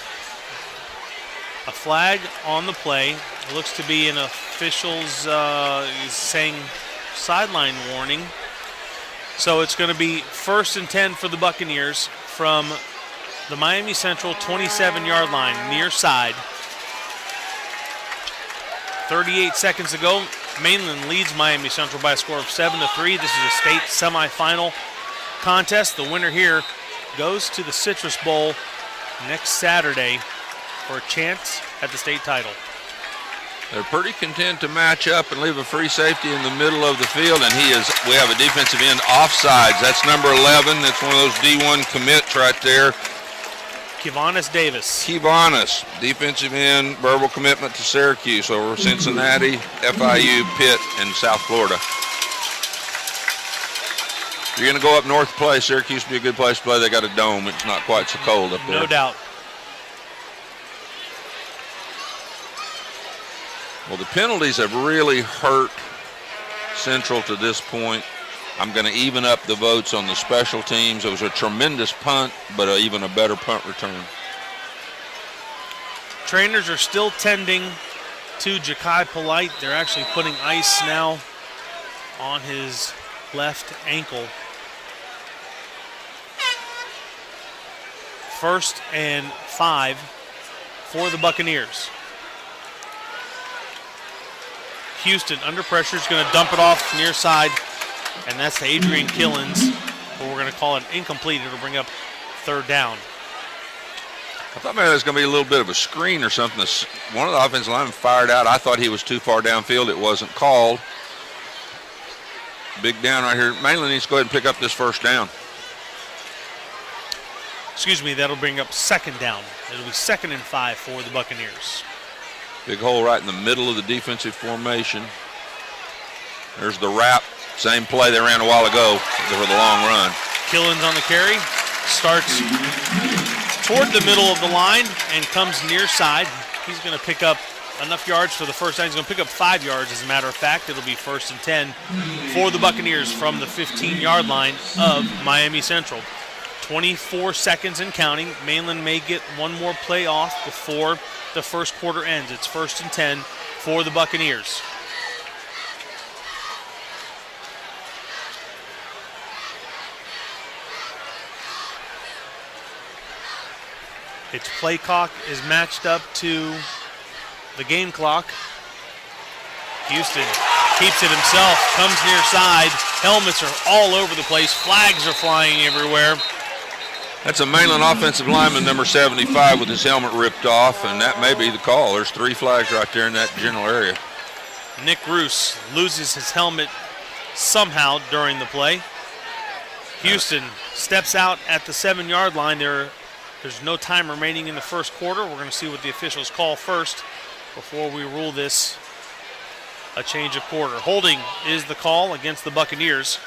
flag on the play. It looks to be an official's saying sideline warning. So it's going to be 1st and 10 for the Buccaneers from the Miami Central 27-yard line, near side. 38 seconds to go. Mainland leads Miami Central by a score of 7-3. This is a state semifinal contest. The winner here goes to the Citrus Bowl next Saturday for a chance at the state title. They're pretty content to match up and leave a free safety in the middle of the field, and we have a defensive end offsides. That's number 11. That's one of those D1 commits right there. Kivanis Davis. Kivanis, defensive end, verbal commitment to Syracuse over Cincinnati, FIU, Pitt, and South Florida. If you're going to go up north to play, Syracuse would be a good place to play. They got a dome. It's not quite so cold up there. No doubt. Well, the penalties have really hurt Central to this point. I'm going to even up the votes on the special teams. It was a tremendous punt, but even a better punt return. Trainers are still tending to Ja'Kai Polite. They're actually putting ice now on his left ankle. 1st and 5 for the Buccaneers. Houston under pressure is going to dump it off near side, and that's to Adrian Killens, but we're going to call it incomplete. It'll bring up 3rd down. I thought maybe there was going to be a little bit of a screen or something. One of the offensive linemen fired out. I thought he was too far downfield. It wasn't called. Big down right here. Mainland needs to go ahead and pick up this 1st down. Excuse me, that'll bring up 2nd down. It'll be 2nd and 5 for the Buccaneers. Big hole right in the middle of the defensive formation. There's the wrap. Same play they ran a while ago for the long run. Killens on the carry. Starts toward the middle of the line and comes near side. He's going to pick up enough yards for the 1st down. He's going to pick up 5 yards, as a matter of fact. It'll be 1st and 10 for the Buccaneers from the 15-yard line of Miami Central. 24 seconds and counting. Mainland may get one more play off before the 1st quarter ends. It's 1st and 10 for the Buccaneers. Its play clock is matched up to the game clock. Houston keeps it himself, comes near side. Helmets are all over the place. Flags are flying everywhere. That's a Mainland offensive lineman, number 75, with his helmet ripped off, and that may be the call. There's 3 flags right there in that general area. Nick Roos loses his helmet somehow during the play. Houston steps out at the 7-yard line. There's no time remaining in the 1st quarter. We're going to see what the officials call first before we rule this a change of quarter. Holding is the call against the Buccaneers.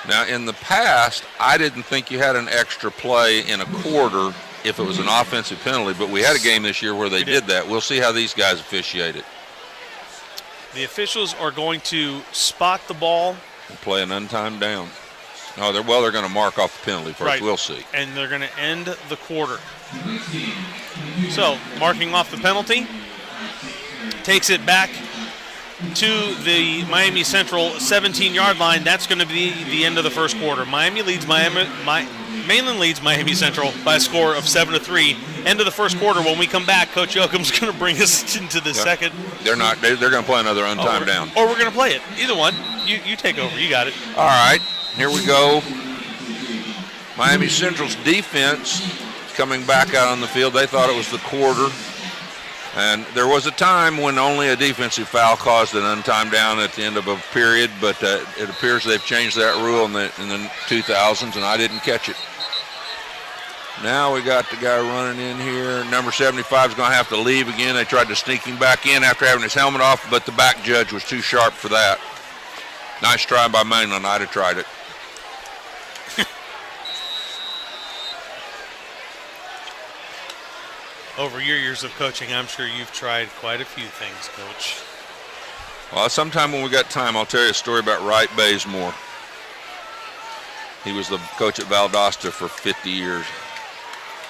Now, in the past, I didn't think you had an extra play in a quarter if it was an offensive penalty, but we had a game this year where they did that. We'll see how these guys officiate it. The officials are going to spot the ball And play an untimed down. No, they're going to mark off the penalty first. Right. We'll see. And they're going to end the quarter. So, marking off the penalty, takes it back to the Miami Central 17-yard line. That's going to be the end of the 1st quarter. Mainland leads Miami Central by a score of 7-3. End of the 1st quarter. When we come back, Coach Yoakum's going to bring us into the second. They're not. They're going to play another untimed down. Or we're going to play it. Either one. You take over. You got it. All right. Here we go. Miami Central's defense coming back out on the field. They thought it was the quarter. And there was a time when only a defensive foul caused an untimed down at the end of a period, but it appears they've changed that rule in the 2000s, and I didn't catch it. Now we got the guy running in here. Number 75 is going to have to leave again. They tried to sneak him back in after having his helmet off, but the back judge was too sharp for that. Nice try by Mainland. I'd have tried it. Over your years of coaching, I'm sure you've tried quite a few things, Coach. Well, sometime when we got time, I'll tell you a story about Wright Bazemore. He was the coach at Valdosta for 50 years.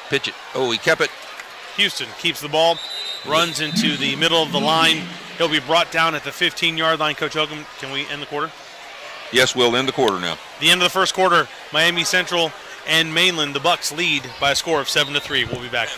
Pitch it. Oh, he kept it. Houston keeps the ball, runs into the middle of the line. He'll be brought down at the 15-yard line. Coach Yoakum, can we end the quarter? Yes, we'll end the quarter now. The end of the 1st quarter, Miami Central and Mainland, the Bucks lead by a score of 7-3. We'll be back.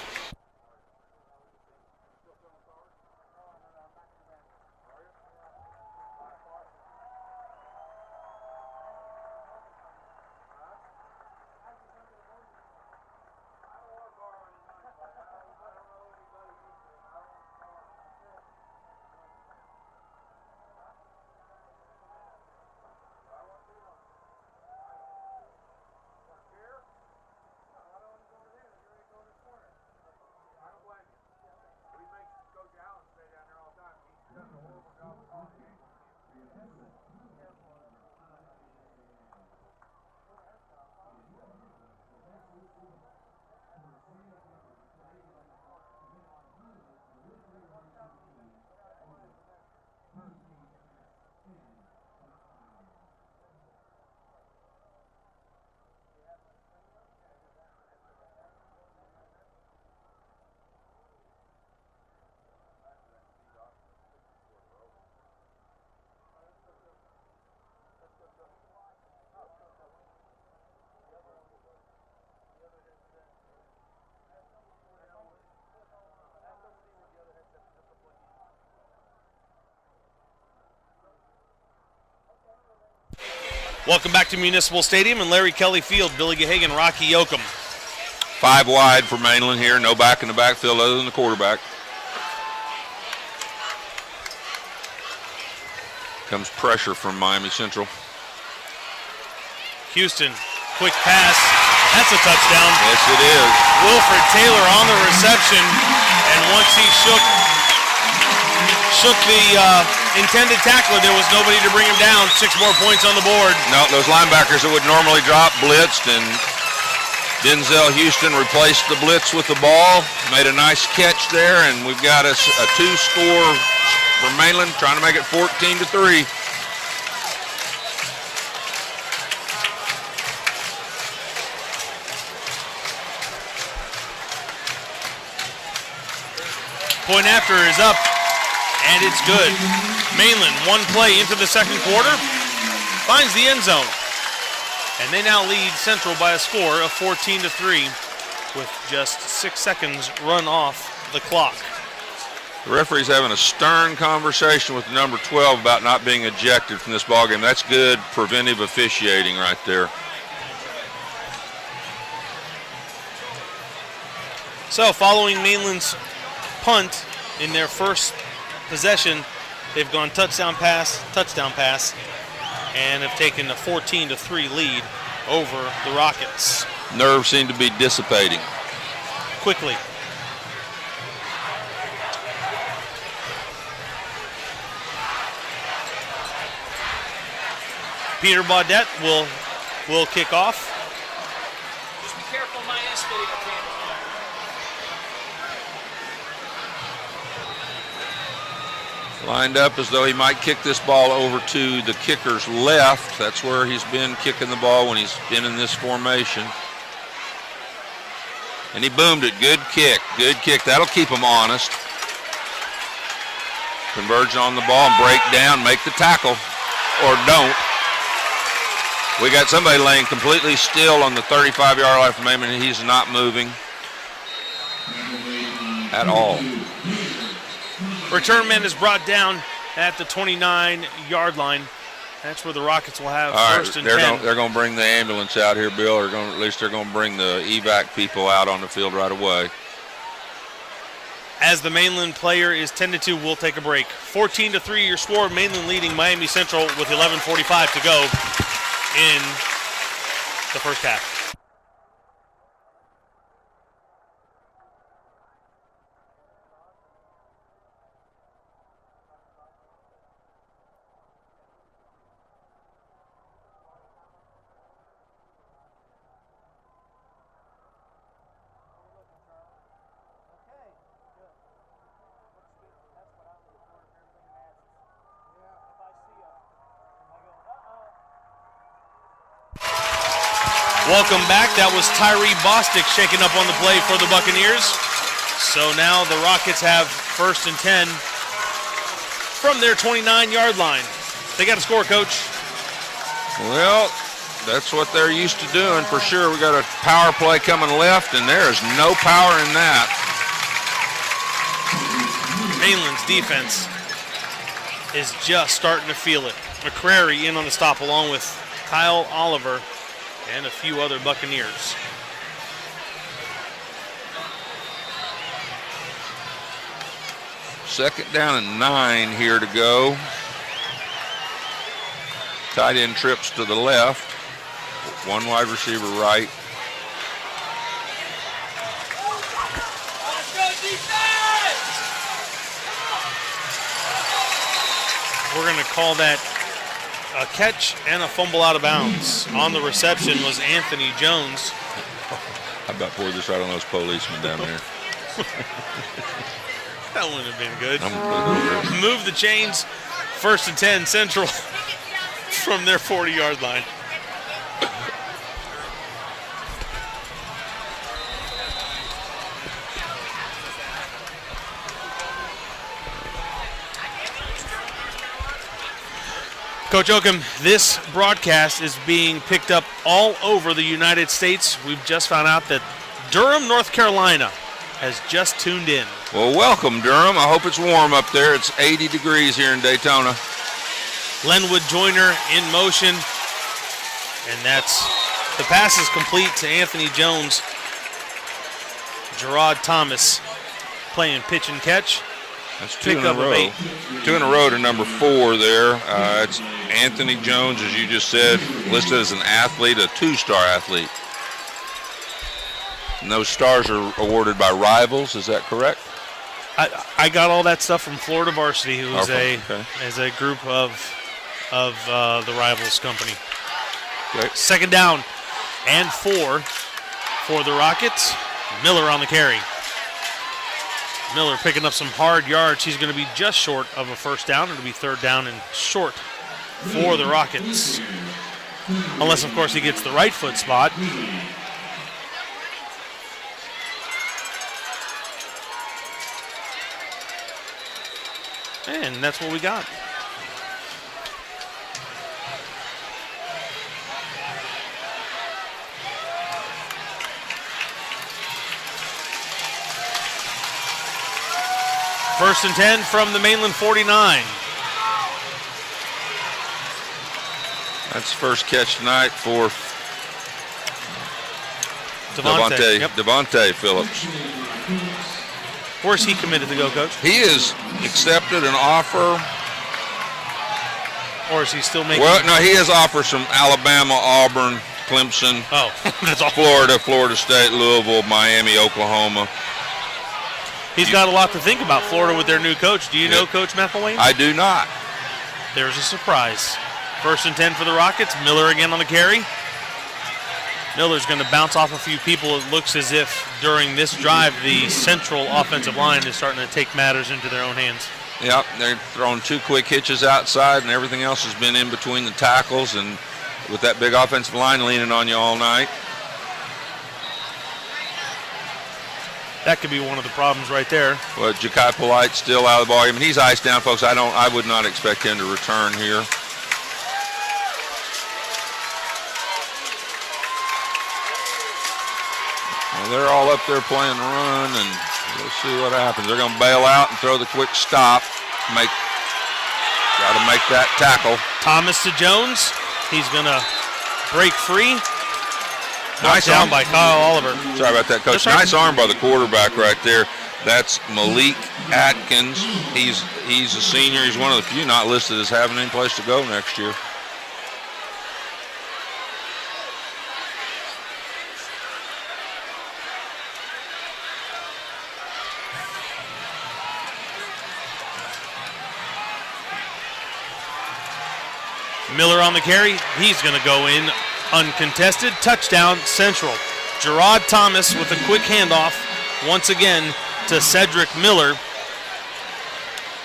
Welcome back to Municipal Stadium and Larry Kelly Field. Billy Gahagan, Rocky Yoakum. 5 wide for Mainland here. No back in the backfield other than the quarterback. Comes pressure from Miami Central. Houston, quick pass. That's a touchdown. Yes, it is. Wilfred Taylor on the reception, and once he shook the intended tackler, there was nobody to bring him down. 6 more points on the board. No, those linebackers that would normally drop blitzed, and Denzel Houston replaced the blitz with the ball, made a nice catch there, and we've got a 2-score for Mainland, trying to make it 14-3. Point after is up, and it's good. Mainland, 1 play into the second quarter, finds the end zone. And they now lead Central by a score of 14-3 with just 6 seconds run off the clock. The referee's having a stern conversation with number 12 about not being ejected from this ballgame. That's good preventive officiating right there. So following Mainland's punt in their first possession, they've gone touchdown pass, and have taken a 14-3 lead over the Rockets. Nerves seem to be dissipating. Quickly. Peter Baudette will kick off. Just be careful, my escalator. Lined up as though he might kick this ball over to the kicker's left. That's where he's been kicking the ball when he's been in this formation. And he boomed it. Good kick. Good kick. That'll keep him honest. Conversion on the ball and break down, make the tackle, or don't. We got somebody laying completely still on the 35-yard line from Mainland, and he's not moving at all. Return man is brought down at the 29-yard line. That's where the Rockets will have first and 10. They're going to bring the ambulance out here, Bill, or at least they're going to bring the evac people out on the field right away. As the Mainland player is 10-2, we'll take a break. 14-3 your score. Mainland leading Miami Central with 11:45 to go in the first half. Welcome back. That was Tyree Bostic shaking up on the play for the Buccaneers. So now the Rockets have first and 10 from their 29-yard line. They got a score, Coach. Well, that's what they're used to doing for sure. We got a power play coming left, and there is no power in that. Mainland's defense is just starting to feel it. McCrary in on the stop along with Kyle Oliver and a few other Buccaneers. Second down and 9 here to go. Tight end trips to the left. 1 wide receiver right. We're going to call that a catch and a fumble out of bounds. On the reception was Anthony Jones. How about pour this right on those policemen down there? That wouldn't have been good. Move the chains. First and 10 Central from their 40-yard line. Coach Oakham, this broadcast is being picked up all over the United States. We've just found out that Durham, North Carolina has just tuned in. Well, welcome, Durham. I hope it's warm up there. It's 80 degrees here in Daytona. Lenwood Joyner in motion. And the pass is complete to Anthony Jones. Gerard Thomas playing pitch and catch. That's 2 in a row. 2 in a row to number 4 there. It's Anthony Jones, as you just said, listed as an athlete, a 2-star athlete. And those stars are awarded by Rivals, is that correct? I got all that stuff from Florida Varsity, who is is a group of the Rivals company. Okay. Second down and 4 for the Rockets. Miller on the carry. Miller picking up some hard yards. He's going to be just short of a first down. It'll be 3rd down and short for the Rockets. Unless, of course, he gets the right foot spot. And that's what we got. First and 10 from the Mainland 49. That's first catch tonight for Devontae Phillips. Where's he committed to go, Coach? He has accepted an offer. Or is he still making? Well, no, he has offers from Alabama, Auburn, Clemson, that's all. Florida State, Louisville, Miami, Oklahoma. He's got a lot to think about, Florida, with their new coach. Do you know Coach McElwain? I do not. There's a surprise. First and 10 for the Rockets. Miller again on the carry. Miller's going to bounce off a few people. It looks as if during this drive, the Central offensive line is starting to take matters into their own hands. Yep, they're throwing 2 quick hitches outside, and everything else has been in between the tackles, and with that big offensive line leaning on you all night. That could be one of the problems right there. Well, Ja'Kai Polite still out of the ballgame, and he's iced down, folks. I would not expect him to return here. Well, they're all up there playing the run, and we'll see what happens. They're going to bail out and throw the quick stop. Got to make that tackle. Thomas to Jones. He's going to break free. Nice down arm by Kyle Oliver. Sorry about that, Coach. Nice arm by the quarterback right there. That's Malik Atkins. He's a senior. He's one of the few not listed as having any place to go next year. Miller on the carry. He's going to go in uncontested. Touchdown, Central. Gerard Thomas with a quick handoff once again to Cedric Miller.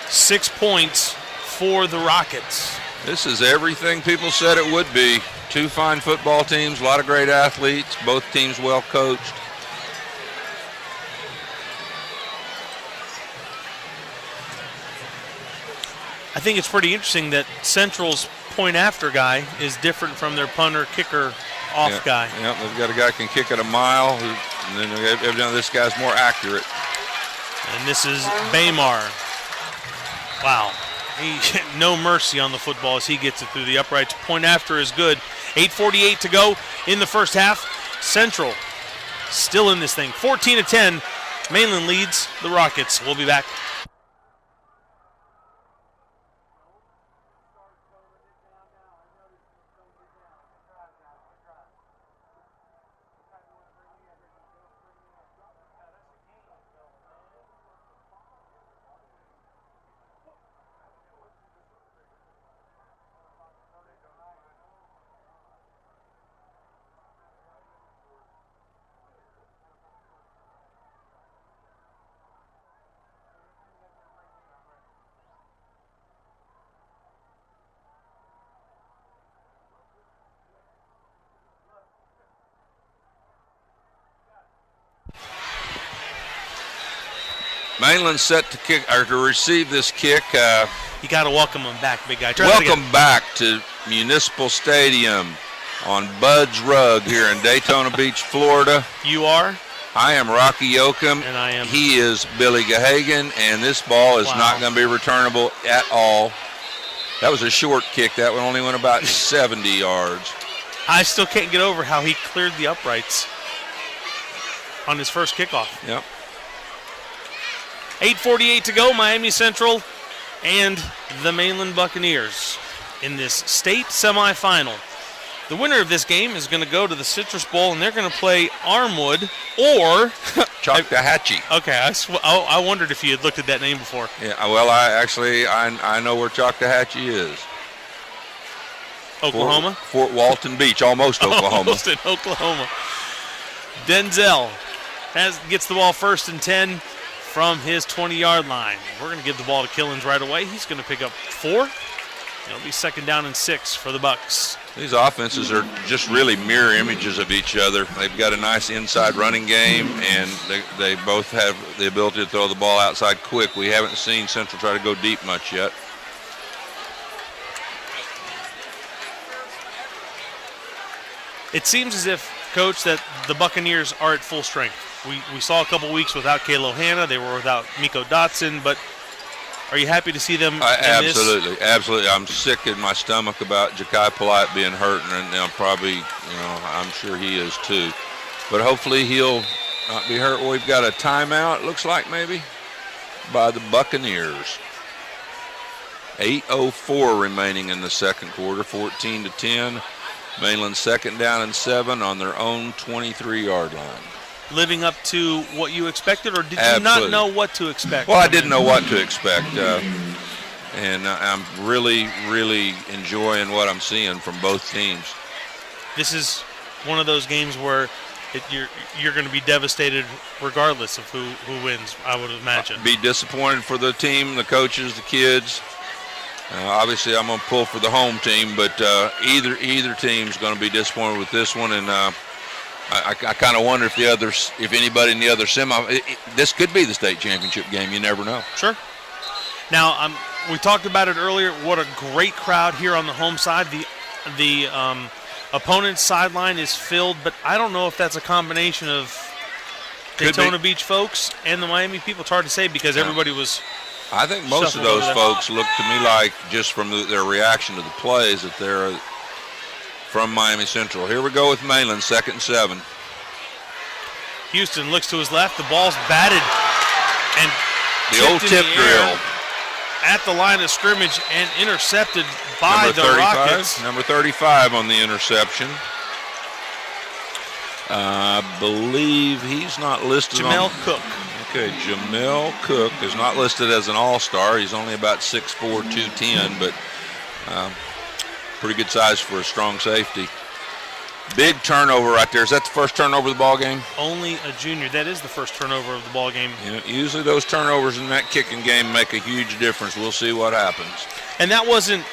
6 points for the Rockets. This is everything people said it would be. 2 fine football teams, a lot of great athletes, both teams well coached. I think it's pretty interesting that Central's point after guy is different from their punter kicker off guy. Yeah, they've got a guy who can kick it a mile, and then evidently this guy's more accurate. And this is Baymar. Wow. No mercy on the football as he gets it through the uprights. Point after is good. 8:48 to go in the first half. Central still in this thing. 14-10. Mainland leads the Rockets. We'll be back. Mainland set to kick or to receive this kick. You got to welcome him back, big guy. Welcome back to Municipal Stadium on Bud's Rug here in Daytona Beach, Florida. You are? I am Rocky Yoakum. And I am. He is Billy Gahagan, and this ball is not going to be returnable at all. That was a short kick. That one only went about 70 yards. I still can't get over how he cleared the uprights on his first kickoff. Yep. 8:48 to go, Miami Central and the Mainland Buccaneers in this state semifinal. The winner of this game is going to go to the Citrus Bowl, and they're going to play Armwood or Choctawhatchee. Okay, I wondered if you had looked at that name before. Yeah, well, I know where Choctawhatchee is. Oklahoma? Fort Walton Beach, almost Oklahoma. Almost in Oklahoma. Denzel gets the ball 1st and 10 from his 20-yard line. We're going to give the ball to Killens right away. He's going to pick up 4. It'll be 2nd down and 6 for the Bucks. These offenses are just really mirror images of each other. They've got a nice inside running game, and they both have the ability to throw the ball outside quick. We haven't seen Central try to go deep much yet. It seems as if, Coach, that the Buccaneers are at full strength. We saw a couple weeks without Kalo Hanna. They were without Miko Dotson, but are you happy to see them in absolutely, this? Absolutely. I'm sick in my stomach about Ja'Kai Polite being hurt, and I'm probably, I'm sure he is too. But hopefully he'll not be hurt. Well, we've got a timeout, looks like maybe, by the Buccaneers. 8:04 remaining in the second quarter, 14-10. Mainland 2nd down and 7 on their own 23-yard line. Living up to what you expected, or did Absolutely. you not know what to expect? Well, I didn't know what to expect, and I'm really, really enjoying what I'm seeing from both teams. This is one of those games where you're going to be devastated regardless of who wins, I would imagine. Be disappointed for the team, the coaches, the kids. Obviously, I'm going to pull for the home team, but either team's going to be disappointed with this one, and I kind of wonder if anybody in the other semi, this could be the state championship game. You never know. Sure. Now, we talked about it earlier. What a great crowd here on the home side. The opponent's sideline is filled, but I don't know if that's a combination of Daytona Beach folks and the Miami people. It's hard to say because everybody was. I think most of those folks look to me like, just from their reaction to the plays, that they're from Miami Central. Here we go with Mainland, 2nd and 7. Houston looks to his left. The ball's batted and the old tip drill at the line of scrimmage and intercepted by the Rockets. Number 35 on the interception. I believe he's not listed. Jamel Cook. Okay, Jamel Cook is not listed as an all-star. He's only about 6'4", 210, but pretty good size for a strong safety. Big turnover right there. Is that the first turnover of the ball game? Only a junior. That is the first turnover of the ball game. Usually those turnovers in that kicking game make a huge difference. We'll see what happens. And that wasn't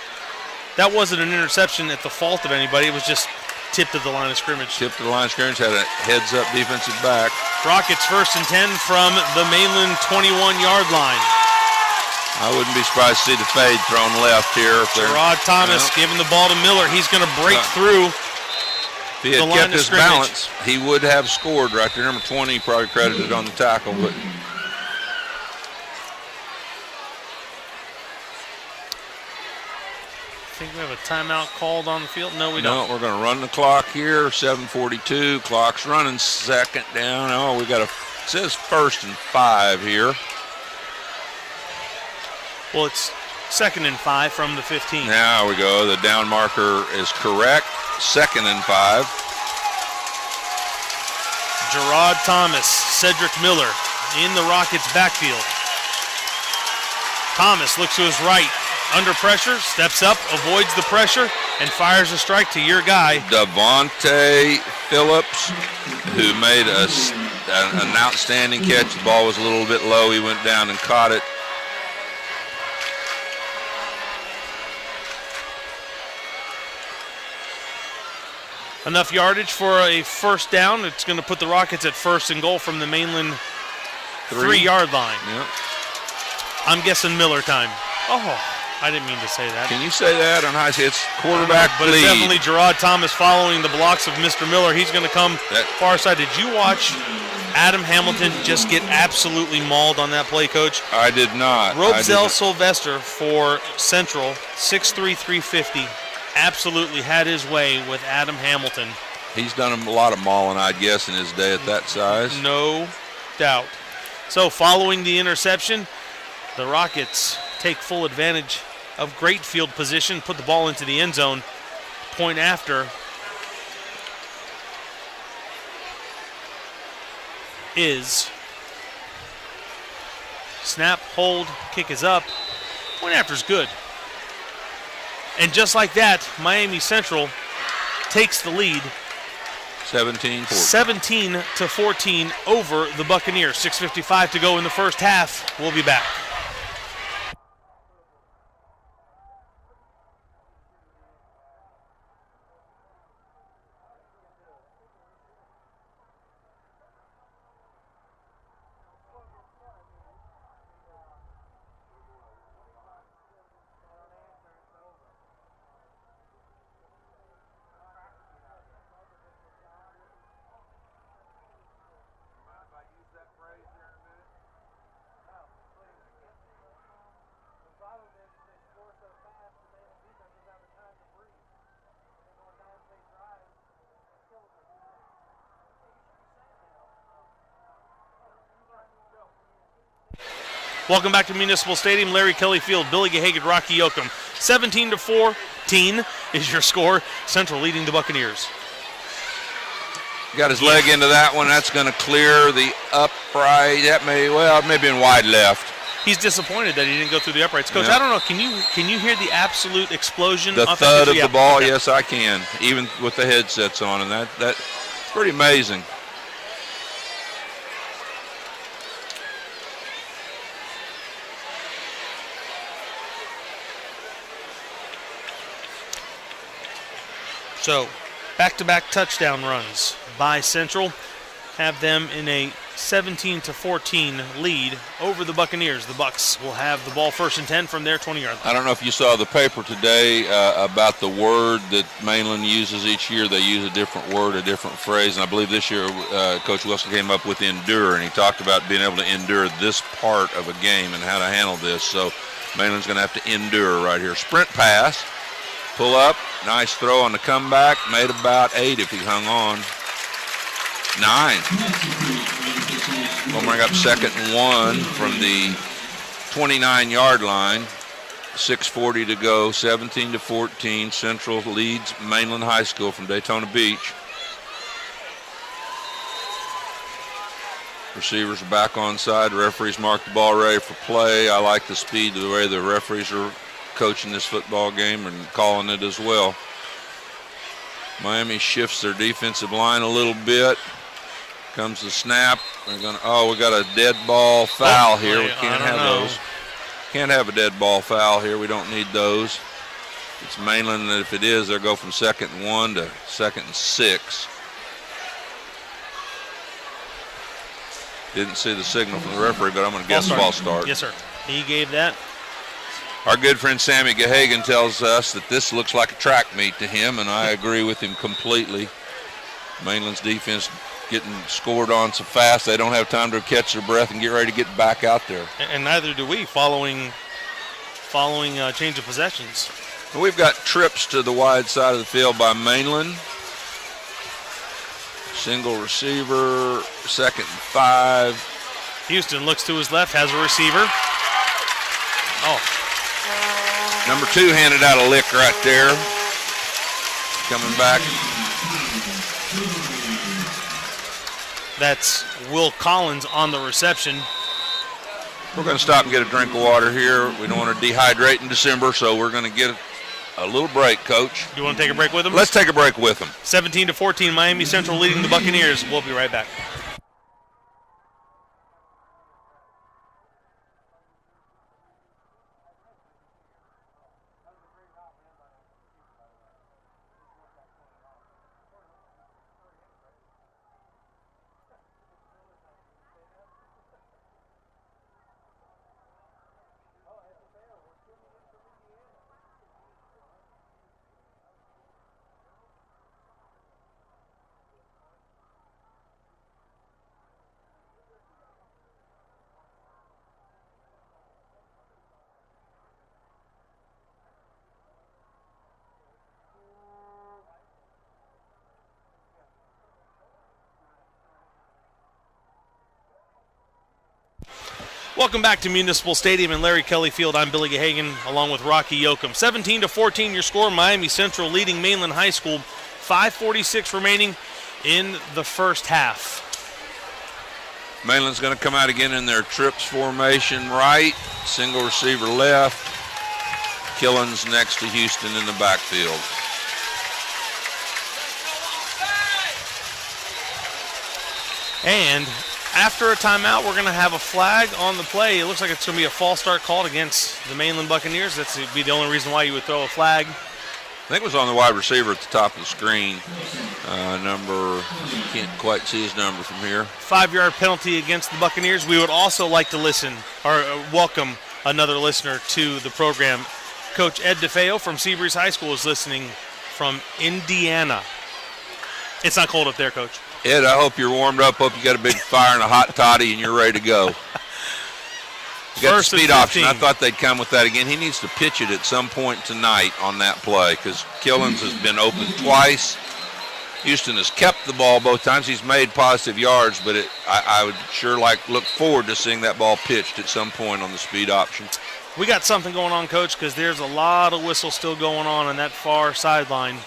an interception at the fault of anybody. It was just tipped at the line of scrimmage. Tipped at the line of scrimmage, had a heads-up defensive back. Rockets 1st and 10 from the Mainland 21-yard line. I wouldn't be surprised to see the fade thrown left here. Gerard Thomas giving the ball to Miller. He's going to break through. If he had kept his balance, he would have scored right there. Number 20 probably credited on the tackle, but I think we have a timeout called on the field. No, we don't. No, we're going to run the clock here. 7:42. Clock's running. 2nd down. Oh, we got it says 1st and 5 here. Well, it's 2nd and 5 from the 15. Now we go. The down marker is correct. 2nd and 5. Gerard Thomas, Cedric Miller in the Rockets' backfield. Thomas looks to his right. Under pressure, steps up, avoids the pressure, and fires a strike to your guy. Devontae Phillips, who made an outstanding catch. The ball was a little bit low. He went down and caught it. Enough yardage for a 1st down. It's going to put the Rockets at 1st and goal from the Mainland 3-yard line. Yep. I'm guessing Miller time. Oh, I didn't mean to say that. Can you say that on high school? It's quarterback but lead. It's definitely Gerard Thomas following the blocks of Mr. Miller. He's going to come far side. Did you watch Adam Hamilton just get absolutely mauled on that play, Coach? I did not. Robzel Sylvester for Central, 6'3", 350. absolutely had his way with Adam Hamilton. He's done a lot of mauling, I guess, in his day at that size. No doubt. So following the interception, the Rockets take full advantage of great field position, put the ball into the end zone. Point after is snap, hold, kick is up. Point after is good. And just like that, Miami Central takes the lead 17-14 over the Buccaneers. 6:55 to go in the first half. We'll be back. Welcome back to Municipal Stadium, Larry Kelly Field, Billy Gahagan, Rocky Yoakum. 17-14 is your score. Central leading the Buccaneers. Got his leg into that one. That's going to clear the upright. That may be in wide left. He's disappointed that he didn't go through the uprights. Coach, I don't know. Can you hear the absolute explosion? The thud of the ball? Okay. Yes, I can. Even with the headsets on, and that's pretty amazing. So, back-to-back touchdown runs by Central have them in a 17-14 lead over the Buccaneers. The Bucs will have the ball first and 10 from their 20-yard line. I don't know if you saw the paper today about the word that Mainland uses each year. They use a different word, a different phrase, and I believe this year Coach Wilson came up with endure, and he talked about being able to endure this part of a game and how to handle this. So Mainland's going to have to endure right here. Sprint pass. Pull up, nice throw on the comeback, made about 8 if he hung on. 9. We'll bring up 2nd and 1 from the 29-yard line. 6:40 to go, 17-14. Central leads Mainland High School from Daytona Beach. Receivers are back on side. Referees mark the ball ready for play. I like the speed, the way the referees are coaching this football game and calling it as well. Miami shifts their defensive line a little bit. Comes the snap. They're gonna. Oh, we got a dead ball foul here. We can't have those. Can't have a dead ball foul here. We don't need those. It's Mainland, and if it is, they'll go from 2nd and 1 to 2nd and 6. Didn't see the signal from the referee, but I'm going to guess false start. Yes, sir. He gave that. Our good friend Sammy Gahagan tells us that this looks like a track meet to him, and I agree with him completely. Mainland's defense getting scored on so fast they don't have time to catch their breath and get ready to get back out there. And neither do we following change of possessions. We've got trips to the wide side of the field by Mainland. Single receiver, 2nd and 5. Houston looks to his left, has a receiver. Oh. Number 2 handed out a lick right there. Coming back. That's Will Collins on the reception. We're going to stop and get a drink of water here. We don't want to dehydrate in December, so we're going to get a little break, Coach. You want to take a break with them? Let's take a break with them. 17-14, Miami Central leading the Buccaneers. We'll be right back. Welcome back to Municipal Stadium and Larry Kelly Field. I'm Billy Gahagan along with Rocky Yoakum. 17-14 your score. Miami Central leading Mainland High School. 5:46 remaining in the first half. Mainland's going to come out again in their trips formation right. Single receiver left. Killens next to Houston in the backfield. And after a timeout, we're going to have a flag on the play. It looks like it's going to be a false start called against the Mainland Buccaneers. That's be the only reason why you would throw a flag. I think it was on the wide receiver at the top of the screen. Can't quite see his number from here. 5-yard penalty against the Buccaneers. We would also like to welcome another listener to the program. Coach Ed DeFeo from SEABREEZE High School is listening from Indiana. It's not cold up there, Coach. Ed, I hope you're warmed up. Hope you got a big fire and a hot toddy and you're ready to go. You got the speed option. I thought they'd come with that again. He needs to pitch it at some point tonight on that play because Killens has been open twice. Houston has kept the ball both times. He's made positive yards, but I would sure look forward to seeing that ball pitched at some point on the speed option. We got something going on, Coach, because there's a lot of whistles still going on that far sideline.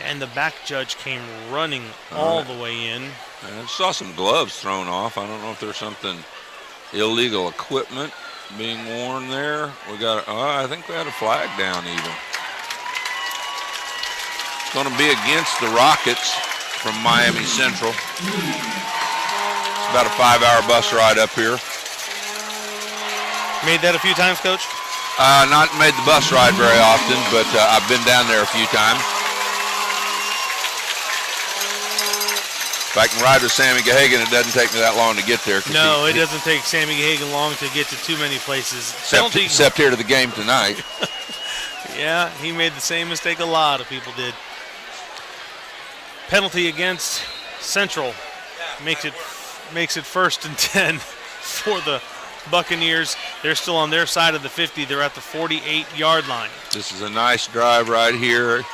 And the back judge came running all the way in. I saw some gloves thrown off. I don't know if there's something illegal equipment being worn there. I think we had a flag down even. It's going to be against the Rockets from Miami Central. It's about a 5-hour bus ride up here. Made that a few times, Coach? Not made the bus ride very often, but I've been down there a few times. If I can ride with Sammy Gahagan, it doesn't take me that long to get there. No, it doesn't take Sammy Gahagan long to get to too many places. Except here to the game tonight. Yeah, he made the same mistake a lot of people did. Penalty against Central makes it 1st and 10 for the Buccaneers. They're still on their side of the 50. They're at the 48-yard line. This is a nice drive right here.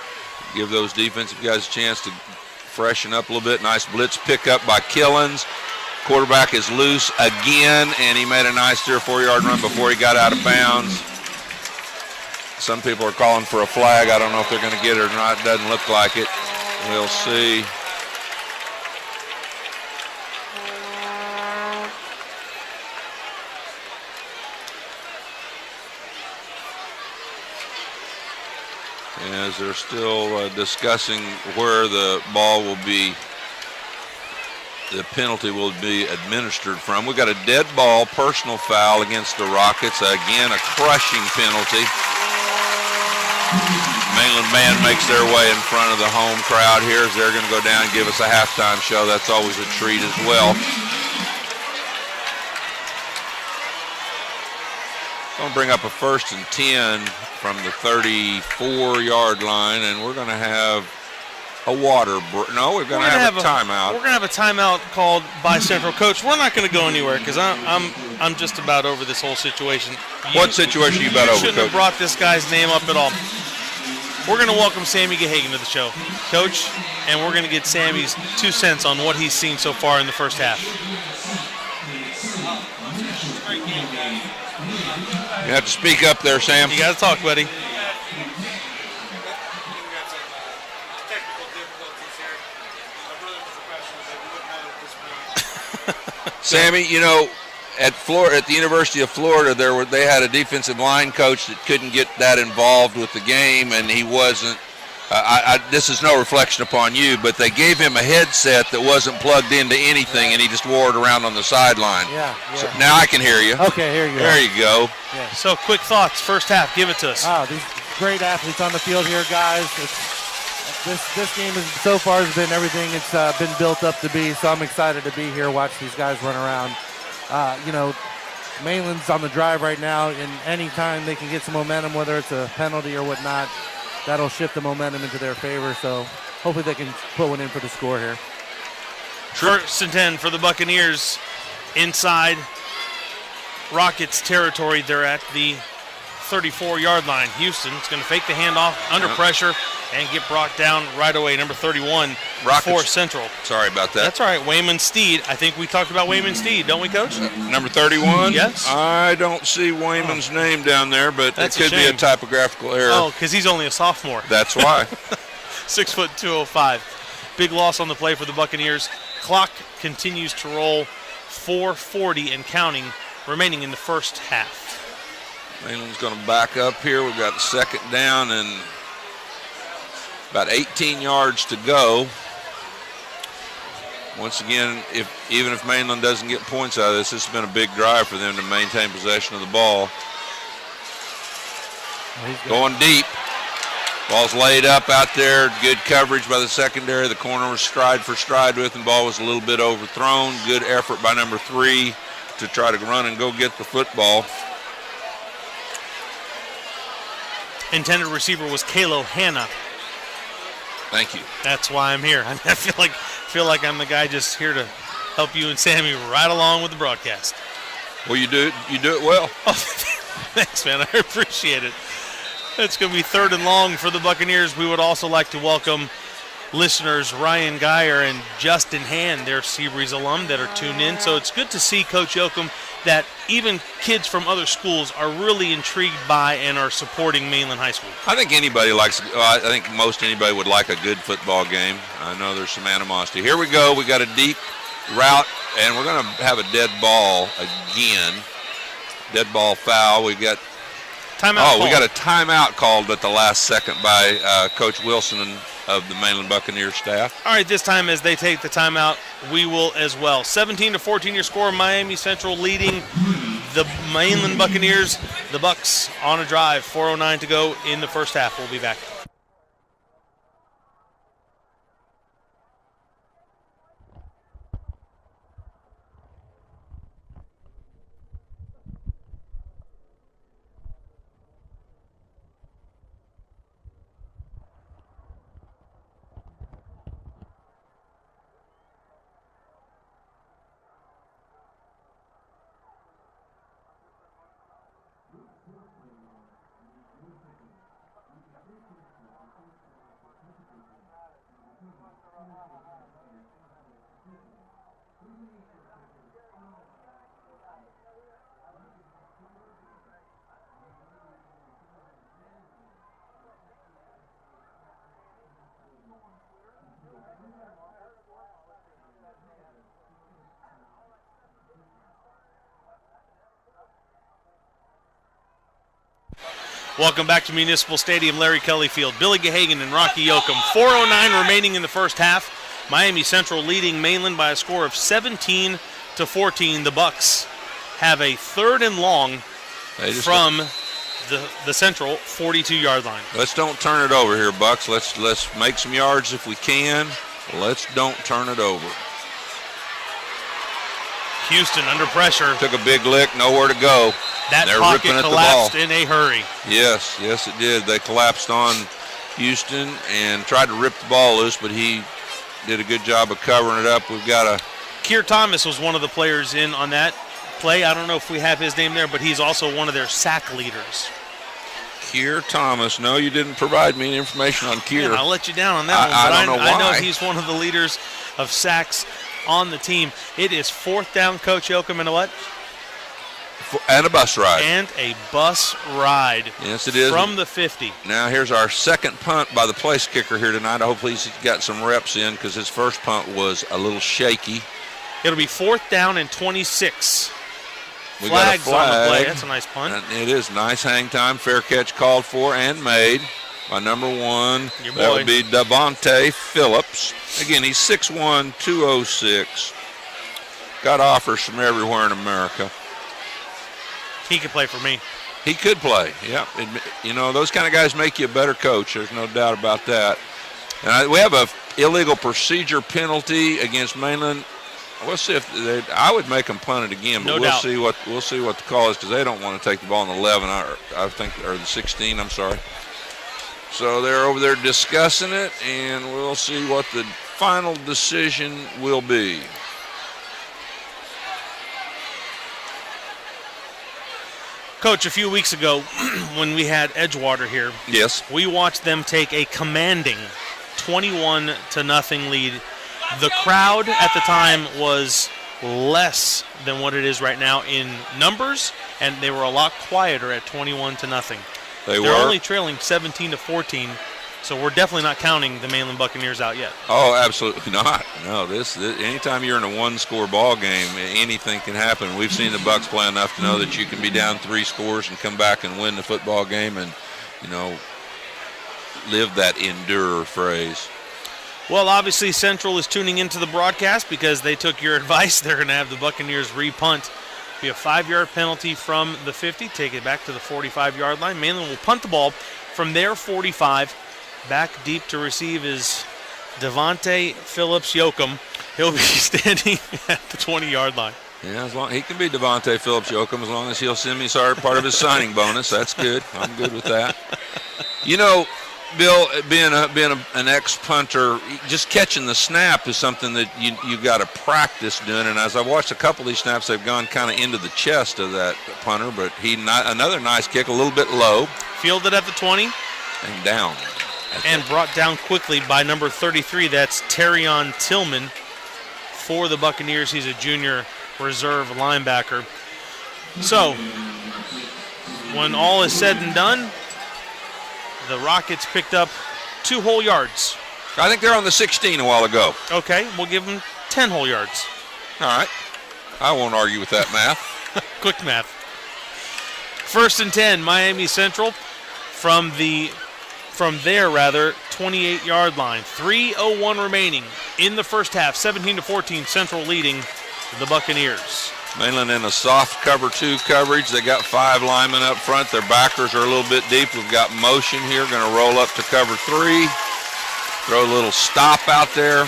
Give those defensive guys a chance to freshen up a little bit. Nice blitz pickup by Killens. Quarterback is loose again, and he made a nice 3 or 4 yard run before he got out of bounds. Some people are calling for a flag. I don't know if they're going to get it or not. It doesn't look like it. We'll see. As they're still discussing where the ball will be, the penalty will be administered from. We got a dead ball, personal foul against the Rockets. Again, a crushing penalty. Mainland band makes their way in front of the home crowd here as they're going to go down and give us a halftime show. That's always a treat as well. Going to bring up a 1st and 10 from the 34-yard line, and we're going to have a water break. No, we're going to have a timeout. We're going to have a timeout called by Central. Coach, we're not going to go anywhere because I'm just about over this whole situation. What situation are you about over, Coach? You shouldn't have brought this guy's name up at all. We're going to welcome Sammy Gahagan to the show, Coach, and we're going to get Sammy's 2 cents on what he's seen so far in the first half. You have to speak up there, Sam. You got to talk, buddy. Sammy, you know, at the University of Florida, they had a defensive line coach that couldn't get that involved with the game, and he wasn't. This is no reflection upon you, but they gave him a headset that wasn't plugged into anything, and he just wore it around on the sideline. Yeah. So now I can hear you. Okay, here you go. There you go. Yeah. So quick thoughts, first half. Give it to us. Oh, these great athletes on the field here, guys. This game so far has been everything it's been built up to be, so I'm excited to be here, watch these guys run around. You know, Mainland's on the drive right now, and anytime they can get some momentum, whether it's a penalty or whatnot, that'll shift the momentum into their favor, so hopefully they can put one in for the score here. 1st and 10 for the Buccaneers inside Rockets territory. They're at the 34-yard line. Houston's going to fake the handoff under pressure. and get brought down right away. Number 31 for Central. Sorry about that. That's all right. Wayman Steed. I think we talked about Wayman Steed, don't we, Coach? Number 31? Yes. I don't see Wayman's name down there, but That's it could be a typographical error. Oh, because he's only a sophomore. That's why. 6 foot 205. Big loss on the play for the Buccaneers. Clock continues to roll. 4:40 and counting remaining in the first half. Mainland's going to back up here. We've got 2nd down and about 18 yards to go. Once again, even if Mainland doesn't get points out of this, this has been a big drive for them to maintain possession of the ball. Going deep. Ball's laid up out there. Good coverage by the secondary. The corner was stride for stride with him. Ball was a little bit overthrown. Good effort by number 3 to try to run and go get the football. Intended receiver was Kalo Hanna. Thank you. That's why I'm here. I feel like I'm the guy just here to help you and Sammy right along with the broadcast. Well, you do it well. Oh, thanks, man. I appreciate it. It's going to be 3rd and long for the Buccaneers. We would also like to welcome listeners Ryan Geyer and Justin Hand, they're SEABREEZE alum that are tuned in. So it's good to see, Coach Yoakum, that even kids from other schools are really intrigued by and are supporting Mainland High School. I think anybody likes, I think most anybody would like a good football game. I know there's some animosity. Here we go. We got a deep route, and we're going to have a dead ball again. Dead ball foul. We got timeout. We got a timeout called at the last second by Coach Wilson of the Mainland Buccaneers staff. All right, this time as they take the timeout, we will as well. 17-14 your score. Miami Central leading the Mainland Buccaneers. The Bucks on a drive. 4:09 to go in the first half. We'll be back. Welcome back to Municipal Stadium, Larry Kelly Field. Billy Gahagan and Rocky Yoakum. 4:09 remaining in the first half. Miami Central leading Mainland by a score of 17-14. The Bucks have a 3rd and long from the Central 42-yard line. Let's don't turn it over here, Bucks. Let's make some yards if we can. Let's don't turn it over. Houston under pressure. Took a big lick, nowhere to go. That They're pocket ripping at collapsed the ball. in a hurry. Yes, it did. They collapsed on Houston and tried to rip the ball loose, but he did a good job of covering it up. We've got a... Keir Thomas was one of the players in on that play. I don't know if we have his name there, but he's also one of their sack leaders. Keir Thomas. No, you didn't provide me any information on Keir. Man, I'll let you down on that one. I don't know why. I know he's one of the leaders of sacks on the team. It is 4th down, Coach Yoakum, and a what? And a bus ride. And a bus ride. Yes, it is. From the 50. Now here's our second punt by the place kicker here tonight. Hopefully he's got some reps in because his first punt was a little shaky. It'll be 4th down and 26. We got a Flags flag. on the play. That's a nice punt. And it is nice hang time. Fair catch called for and made by number 1. Your boy. That would be Devontae Phillips. Again, he's 6'1", 206. Got offers from everywhere in America. He can play for me. He could play, yeah. You know, those kind of guys make you a better coach. There's no doubt about that. And we have a illegal procedure penalty against Mainland. We'll see if I would make them punt it again, but we'll see what the call is because they don't want to take the ball in the 11, I think, or the 16. I'm sorry. So they're over there discussing it, and we'll see what the final decision will be. Coach, a few weeks ago when we had Edgewater here, Yes. we watched them take a commanding 21-0 lead. The crowd at the time was less than what it is right now in numbers, and they were a lot quieter at 21-0. They're only trailing 17-14, so we're definitely not counting the Mainland Buccaneers out yet. Oh, absolutely not. No, this anytime you're in a one-score ball game, anything can happen. We've seen the Bucs play enough to know that you can be down 3 scores and come back and win the football game, and live that endure phrase. Well, obviously Central is tuning into the broadcast because they took your advice. They're going to have the Buccaneers re-punt. Be a 5-yard penalty from the 50. Take it back to the 45-yard line. Mainland will punt the ball from their 45. Back deep to receive is Devontae Phillips-Yoakum. He'll be standing at the 20-yard line. Yeah, as long he can be Devontae Phillips-Yoakum as long as he'll send me part of his signing bonus. That's good. I'm good with that. Bill, being an ex-punter, just catching the snap is something that you got to practice doing. And as I watched a couple of these snaps, they've gone kind of into the chest of that punter. But another nice kick, a little bit low. Fielded at the 20. And down. And brought down quickly by number 33. That's Terrion Tillman for the Buccaneers. He's a junior reserve linebacker. So, when all is said and done, the Rockets picked up 2 whole yards. I think they're on the 16 a while ago. Okay, we'll give them 10 whole yards. All right. I won't argue with that math. Quick math. 1st and 10, Miami Central from their 28-yard line. 3:01 remaining in the first half. 17-14, Central leading the Buccaneers. Mainland in a soft cover 2 coverage. They got 5 linemen up front. Their backers are a little bit deep. We've got motion here. Going to roll up to cover 3. Throw a little stop out there.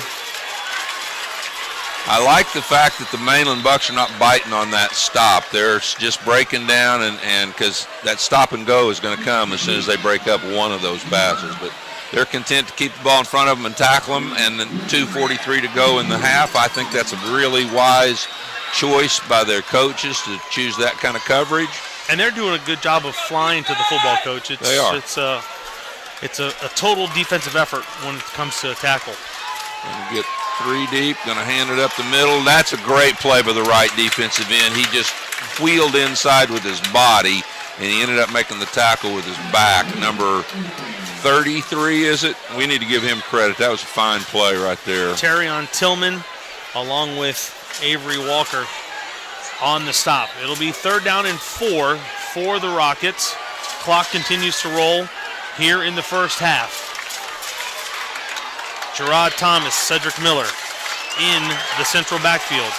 I like the fact that the Mainland Bucks are not biting on that stop. They're just breaking down, and because that stop and go is going to come as soon as they break up one of those passes. But they're content to keep the ball in front of them and tackle them, and then 2:43 to go in the half. I think that's a really wise choice by their coaches to choose that kind of coverage. And they're doing a good job of flying to the football, Coach. They are. It's a total defensive effort when it comes to a tackle. Gonna get 3 deep, gonna hand it up the middle. That's a great play by the right defensive end. He just wheeled inside with his body, and he ended up making the tackle with his back. Number 33, is it? We need to give him credit. That was a fine play right there. Terrion Tillman along with Avery Walker on the stop. It'll be 3rd down and 4 for the Rockets. Clock continues to roll here in the first half. Gerard Thomas, Cedric Miller in the Central backfield.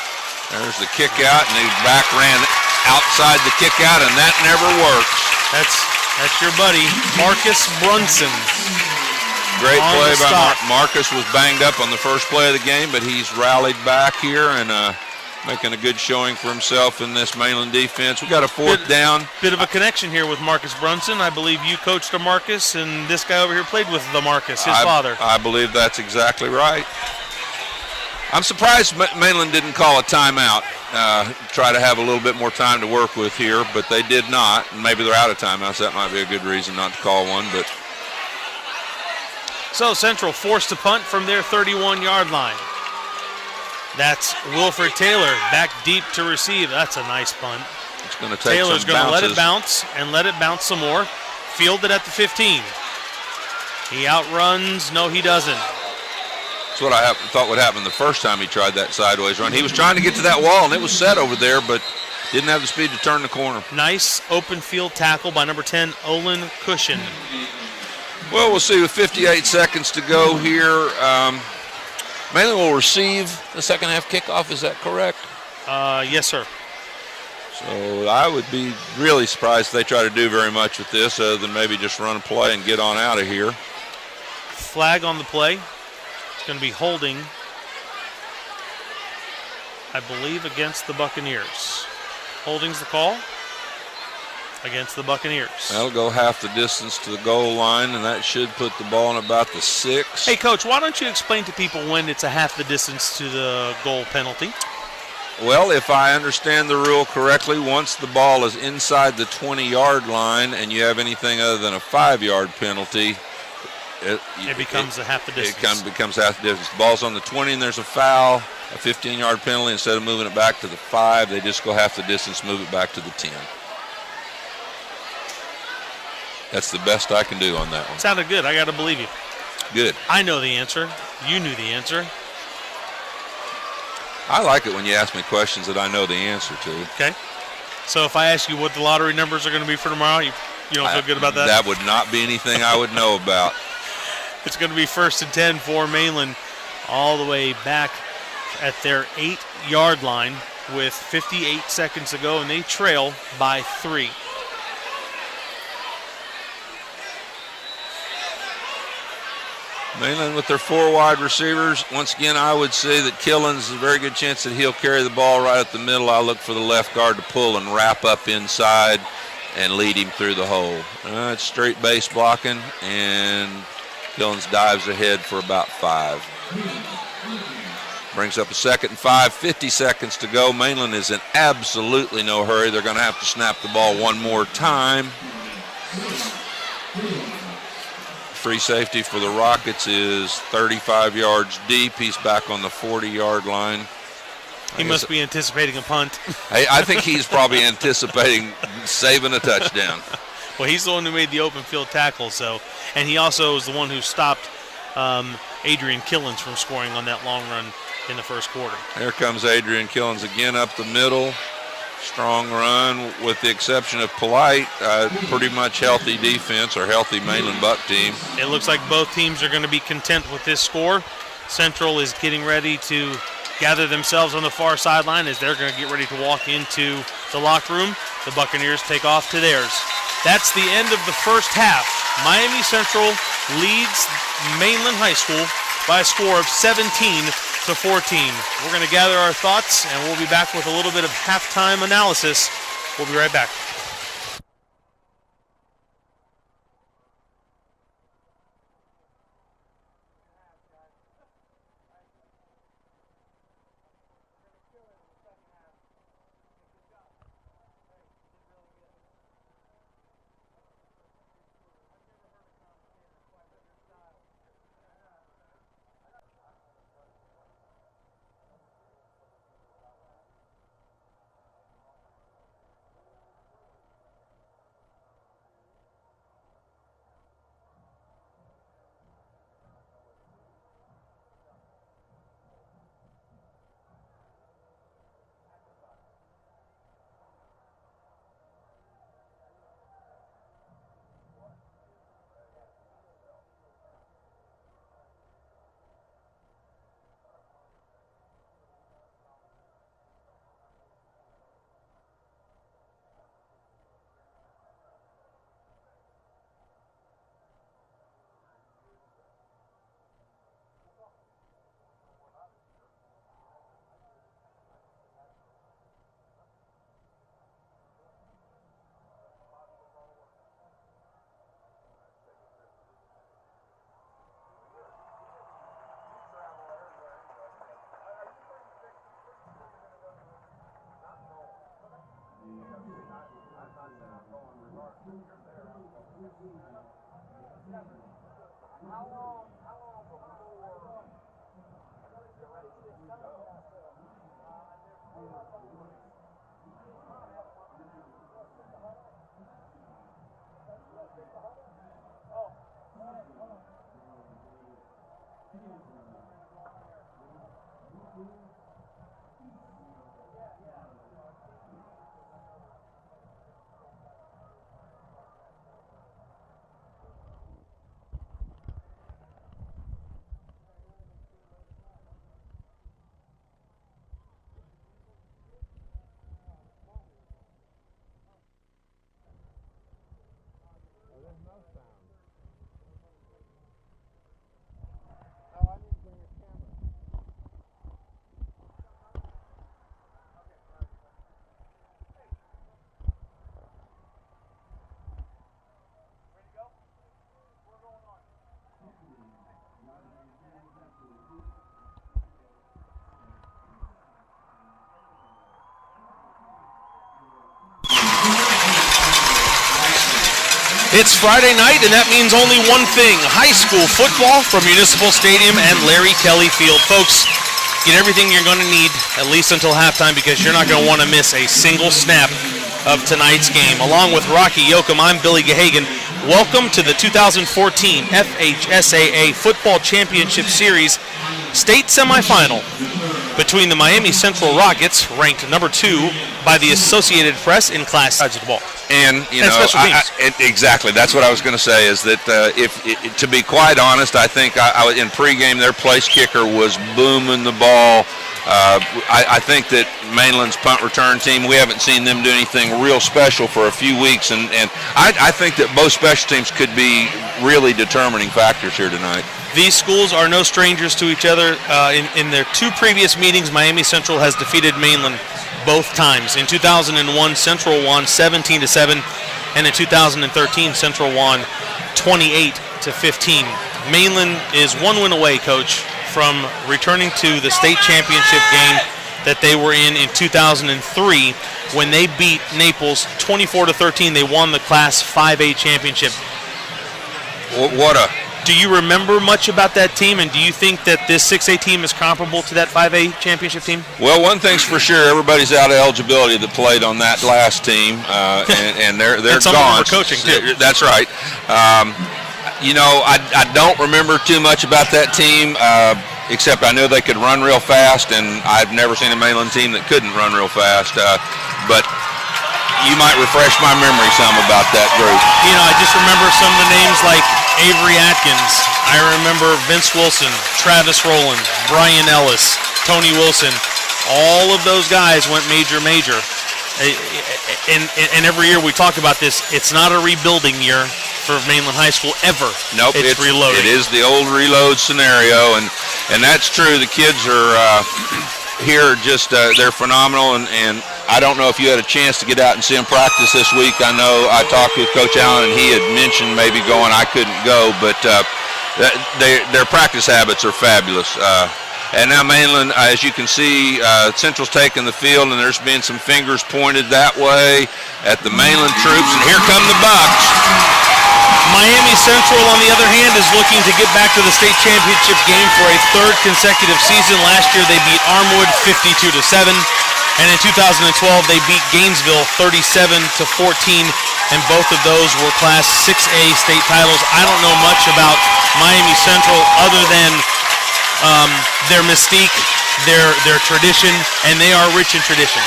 There's the kick out, and he back ran outside the kick out, and that never works. That's your buddy, Marcus Brunson. Great play by Marcus. Was banged up on the first play of the game, but he's rallied back here and making a good showing for himself in this Mainland defense. We got a 4th down. Bit of a connection here with Marcus Brunson. I believe you coached a Marcus, and this guy over here played with the Marcus, his father. I believe that's exactly right. I'm surprised Mainland didn't call a timeout, try to have a little bit more time to work with here, but they did not. And maybe they're out of timeouts. That might be a good reason not to call one. But so Central forced to punt from their 31-yard line. That's Wilfred Taylor back deep to receive. That's a nice punt. It's going to take Taylor's some going to let bounces. it bounce and let it bounce some more. Fielded at the 15. He outruns. No, he doesn't. That's what I thought would happen the first time he tried that sideways run. He was trying to get to that wall, and it was set over there, but didn't have the speed to turn the corner. Nice open field tackle by number 10, Olin Cushion. Well, we'll see with 58 seconds to go here. Mainland will receive the second half kickoff. Is that correct? Yes, sir. So I would be really surprised if they try to do very much with this other than maybe just run a play and get on out of here. Flag on the play. It's going to be holding, I believe, against the Buccaneers. Holding's the call against the Buccaneers. That'll go half the distance to the goal line, and that should put the ball in about the 6. Hey, Coach, why don't you explain to people when it's a half the distance to the goal penalty? Well, if I understand the rule correctly, once the ball is inside the 20-yard line and you have anything other than a 5-yard penalty, it becomes a half the distance. It becomes half the distance. The ball's on the 20 and there's a foul, a 15-yard penalty. Instead of moving it back to the 5, they just go half the distance, move it back to the 10. That's the best I can do on that one. Sounded good. I got to believe you. Good. I know the answer. You knew the answer. I like it when you ask me questions that I know the answer to. Okay. So if I ask you what the lottery numbers are going to be for tomorrow, you don't feel good about that? That would not be anything I would know about. It's going to be 1st and 10 for Mainland, all the way back at their 8-yard line with 58 seconds to go, and they trail by 3. Mainland with their 4 wide receivers. Once again, I would say that Killens is a very good chance that he'll carry the ball right at the middle. I look for the left guard to pull and wrap up inside and lead him through the hole. It's straight base blocking, and Killens dives ahead for about 5. Brings up a 2nd and 5, 50 seconds to go. Mainland is in absolutely no hurry. They're going to have to snap the ball one more time. Free safety for the Rockets is 35 yards deep. He's back on the 40-yard line. He must be anticipating a punt. I think he's probably anticipating saving a touchdown. Well, he's the one who made the open field tackle, and he also was the one who stopped Adrian Killens from scoring on that long run in the first quarter. There comes Adrian Killens again up the middle. Strong run, with the exception of Polite. Pretty much healthy defense, or healthy Mainland Buck team. It looks like both teams are going to be content with this score. Central is getting ready to gather themselves on the far sideline as they're going to get ready to walk into the locker room. The Buccaneers take off to theirs. That's the end of the first half. Miami Central leads Mainland High School by a score of 17-14. We're going to gather our thoughts, and we'll be back with a little bit of halftime analysis. We'll be right back. It's Friday night, and that means only one thing: high school football from Municipal Stadium and Larry Kelly Field. Folks, get everything you're going to need at least until halftime, because you're not going to want to miss a single snap of tonight's game. Along with Rocky Yoakum, I'm Billy Gahagan. Welcome to the 2014 FHSAA Football Championship Series state semifinal between the Miami Central Rockets, ranked number 2 by the Associated Press in class sides of the ball. And, you know, exactly. That's what I was going to say, is that to be quite honest, I think in pregame their place kicker was booming the ball. I think that Mainland's punt return team, we haven't seen them do anything real special for a few weeks, and I think that both special teams could be really determining factors here tonight. These schools are no strangers to each other. In their 2 previous meetings, Miami Central has defeated Mainland both times. In 2001, Central won 17-7, and in 2013, Central won 28-15. Mainland is 1 win away, Coach, from returning to the state championship game that they were in 2003 when they beat Naples 24-13. They won the Class 5A championship. Do you remember much about that team, and do you think that this 6A team is comparable to that 5A championship team? Well, one thing's for sure, everybody's out of eligibility that played on that last team, and they're and some gone. Of them are coaching too. That's right. You know, I don't remember too much about that team, except I knew they could run real fast, and I've never seen a Mainland team that couldn't run real fast. But you might refresh my memory some about that group. You know, I just remember some of the names like Avery Atkins. I remember Vince Wilson, Travis Rowland, Brian Ellis, Tony Wilson. All of those guys went major. And every year we talk about this, it's not a rebuilding year for Mainland High School ever. Nope, it's reloading. It is the old reload scenario, and that's true. The kids are here just they're phenomenal, and I don't know if you had a chance to get out and see them practice this week. I know I talked with Coach Allen, and he had mentioned maybe going. I couldn't go, but their practice habits are fabulous. And now Mainland, as you can see, Central's taking the field, and there's been some fingers pointed that way at the Mainland troops, and here come the Bucks. Miami Central, on the other hand, is looking to get back to the state championship game for a 3rd consecutive season. Last year they beat Armwood 52-7. And in 2012, they beat Gainesville 37-14, and both of those were Class 6A state titles. I don't know much about Miami Central other than their mystique, their tradition, and they are rich in tradition.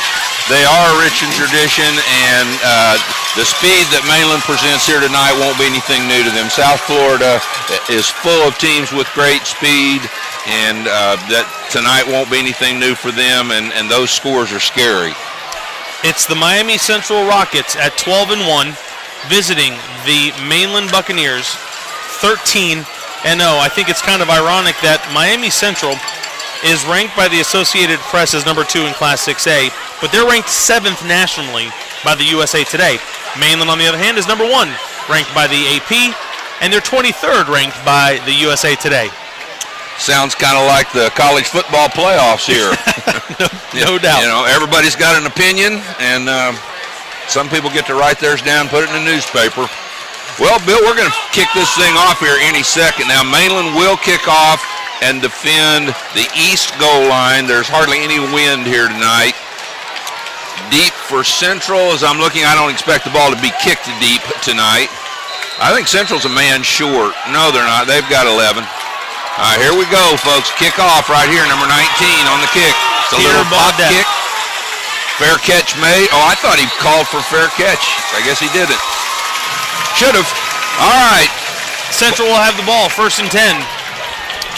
They are rich in tradition, and the speed that Mainland presents here tonight won't be anything new to them. South Florida is full of teams with great speed, and that tonight won't be anything new for them, and those scores are scary. It's the Miami Central Rockets at 12-1 visiting the Mainland Buccaneers 13-0. I think it's kind of ironic that Miami Central is ranked by the Associated Press as number 2 in Class 6A, but they're ranked 7th nationally by the USA Today. Mainland, on the other hand, is number 1 ranked by the AP, and they're 23rd ranked by the USA Today. Sounds kind of like the college football playoffs here. no doubt. You know, everybody's got an opinion, and some people get to write theirs down, put it in the newspaper. Well, Bill, we're going to kick this thing off here any second. Now, Mainland will kick off and defend the east goal line. There's hardly any wind here tonight. Deep for Central. As I'm looking, I don't expect the ball to be kicked deep tonight. I think Central's a man short. No, they're not. They've got 11. All right, here we go, folks. Kick off right here, number 19 on the kick. It's a little pop kick. Fair catch made. Oh, I thought he called for fair catch. I guess he didn't. Should have. All right. Central will have the ball, 1st and 10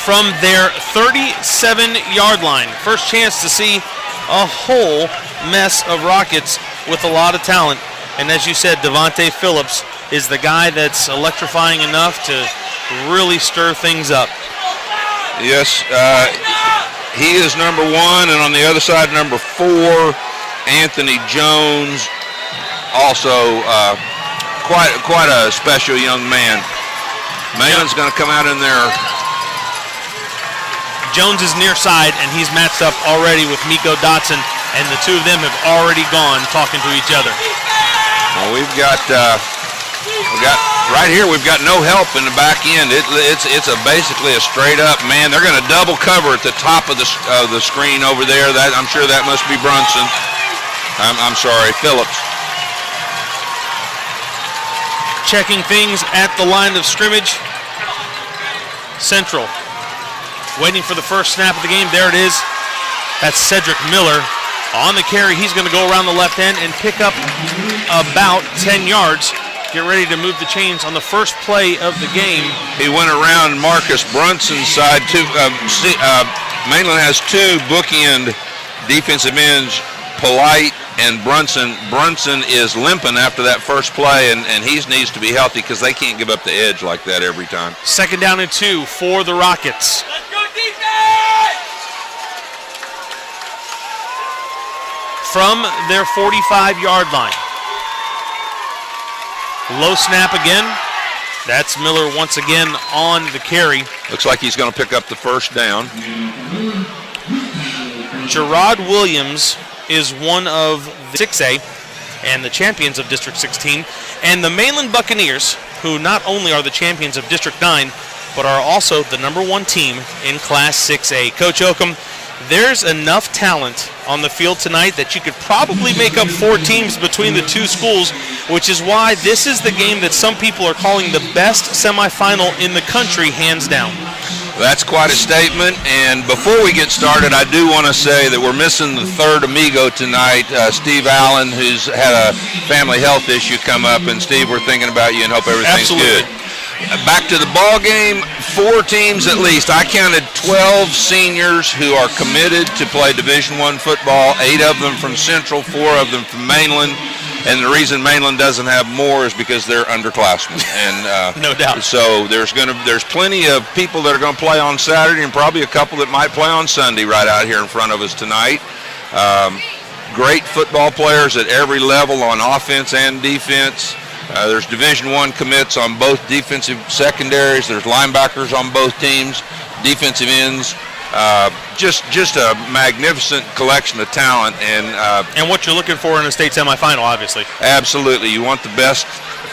from their 37-yard line. First chance to see a whole mess of Rockets with a lot of talent. And as you said, Devontae Phillips is the guy that's electrifying enough to really stir things up. Yes, he is number 1, and on the other side, number 4, Anthony Jones, also quite a special young man. Mainland's going to come out in there. Jones is near side, and he's matched up already with Miko Dotson, and the two of them have already gone talking to each other. Well, we've got right here we've got no help in the back end. It's basically a straight up man. They're going to double cover at the top of the screen over there. That I'm sure that must be Brunson. I'm sorry, Phillips. Checking things at the line of scrimmage. Central waiting for the first snap of the game. There it is. That's Cedric Miller on the carry. He's going to go around the left end and pick up about 10 yards. Get ready to move the chains on the first play of the game. He went around Marcus Brunson's side. Mainland has two bookend defensive ends, Polite and Brunson. Brunson is limping after that first play, and he needs to be healthy because they can't give up the edge like that every time. 2nd down and 2 for the Rockets. Let's go defense! From their 45-yard line. Low snap again. That's Miller once again on the carry. Looks like he's going to pick up the first down. Gerard Williams is one of the 6A and the champions of District 16. And the Mainland Buccaneers, who not only are the champions of District 9, but are also the #1 team in Class 6A. Coach Oakham, there's enough talent on the field tonight that you could probably make up 4 teams between the two schools, which is why this is the game that some people are calling the best semifinal in the country, hands down. That's quite a statement, and before we get started, I do want to say that we're missing the third amigo tonight, Steve Allen, who's had a family health issue come up, and Steve, we're thinking about you and hope everything's Absolutely. good. Back to the ball game, 4 teams at least. I counted 12 seniors who are committed to play Division I football, 8 of them from Central, 4 of them from Mainland. And the reason Mainland doesn't have more is because they're underclassmen, and no doubt. So there's plenty of people that are going to play on Saturday, and probably a couple that might play on Sunday right out here in front of us tonight. Great football players at every level on offense and defense. There's Division I commits on both defensive secondaries. There's linebackers on both teams, defensive ends. Just a magnificent collection of talent, and what you're looking for in a state semifinal, obviously. Absolutely, you want the best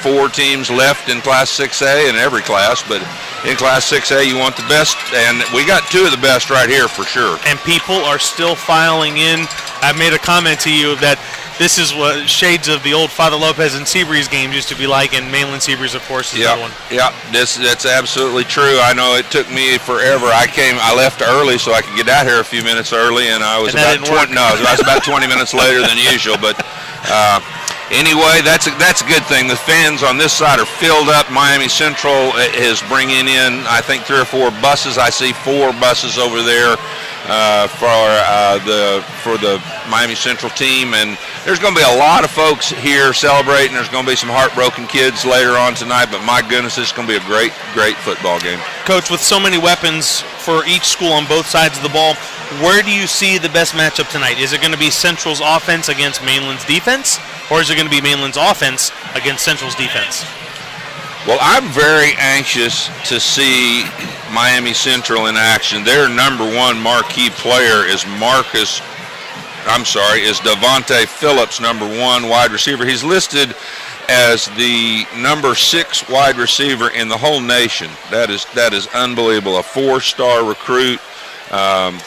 4 teams left in Class 6A in every class, but in Class 6A you want the best, and we got 2 of the best right here for sure. And people are still filing in. I made a comment to you that this is what shades of the old Father Lopez and SEABREEZE games used to be like, and Mainland SEABREEZE, of course, is another one. Yeah, that's absolutely true. I know it took me forever. I left early so I could get out here a few minutes early, and I was about 20 minutes later than usual. But anyway, that's a good thing. The fans on this side are filled up. Miami Central is bringing in, I think, 3 or 4 buses. I see 4 buses over there for the Miami Central team, and there's going to be a lot of folks here celebrating. There's going to be some heartbroken kids later on tonight, but my goodness, it's going to be a great football game. Coach, with so many weapons for each school on both sides of the ball, where do you see the best matchup tonight? Is it going to be Central's offense against Mainland's defense, or is it going to be Mainland's offense against Central's defense? Well, I'm very anxious to see Miami Central in action. Their #1 marquee player is Devontae Phillips, #1 wide receiver. He's listed as the #6 wide receiver in the whole nation. That is unbelievable. A 4-star recruit, and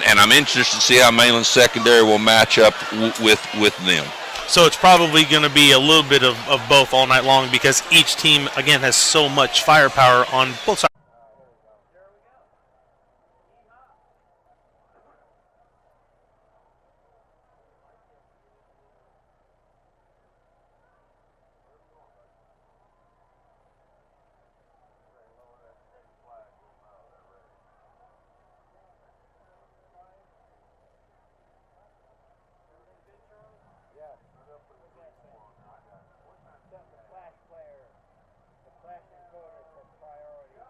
I'm interested to see how Mainland secondary will match up with them. So it's probably going to be a little bit of both all night long, because each team, again, has so much firepower on both sides. The flash encoder for priority.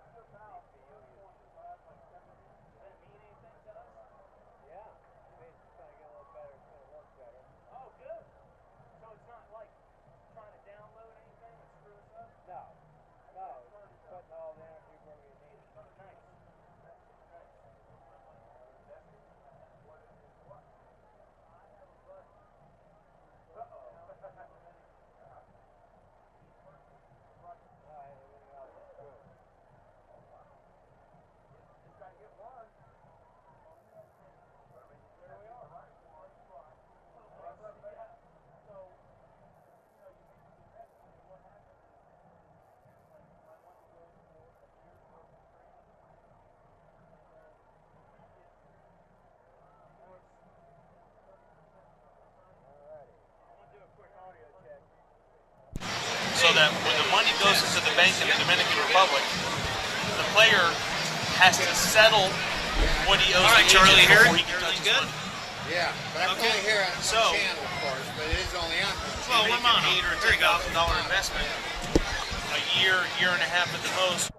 that when the money goes into the bank in the Dominican Republic, the player has to settle what he owes the agent before he can touch his money. Yeah, but I'm only here on the channel, of course, but it is only on. Well, $8,000 or $10,000 investment, a year and a half at the most.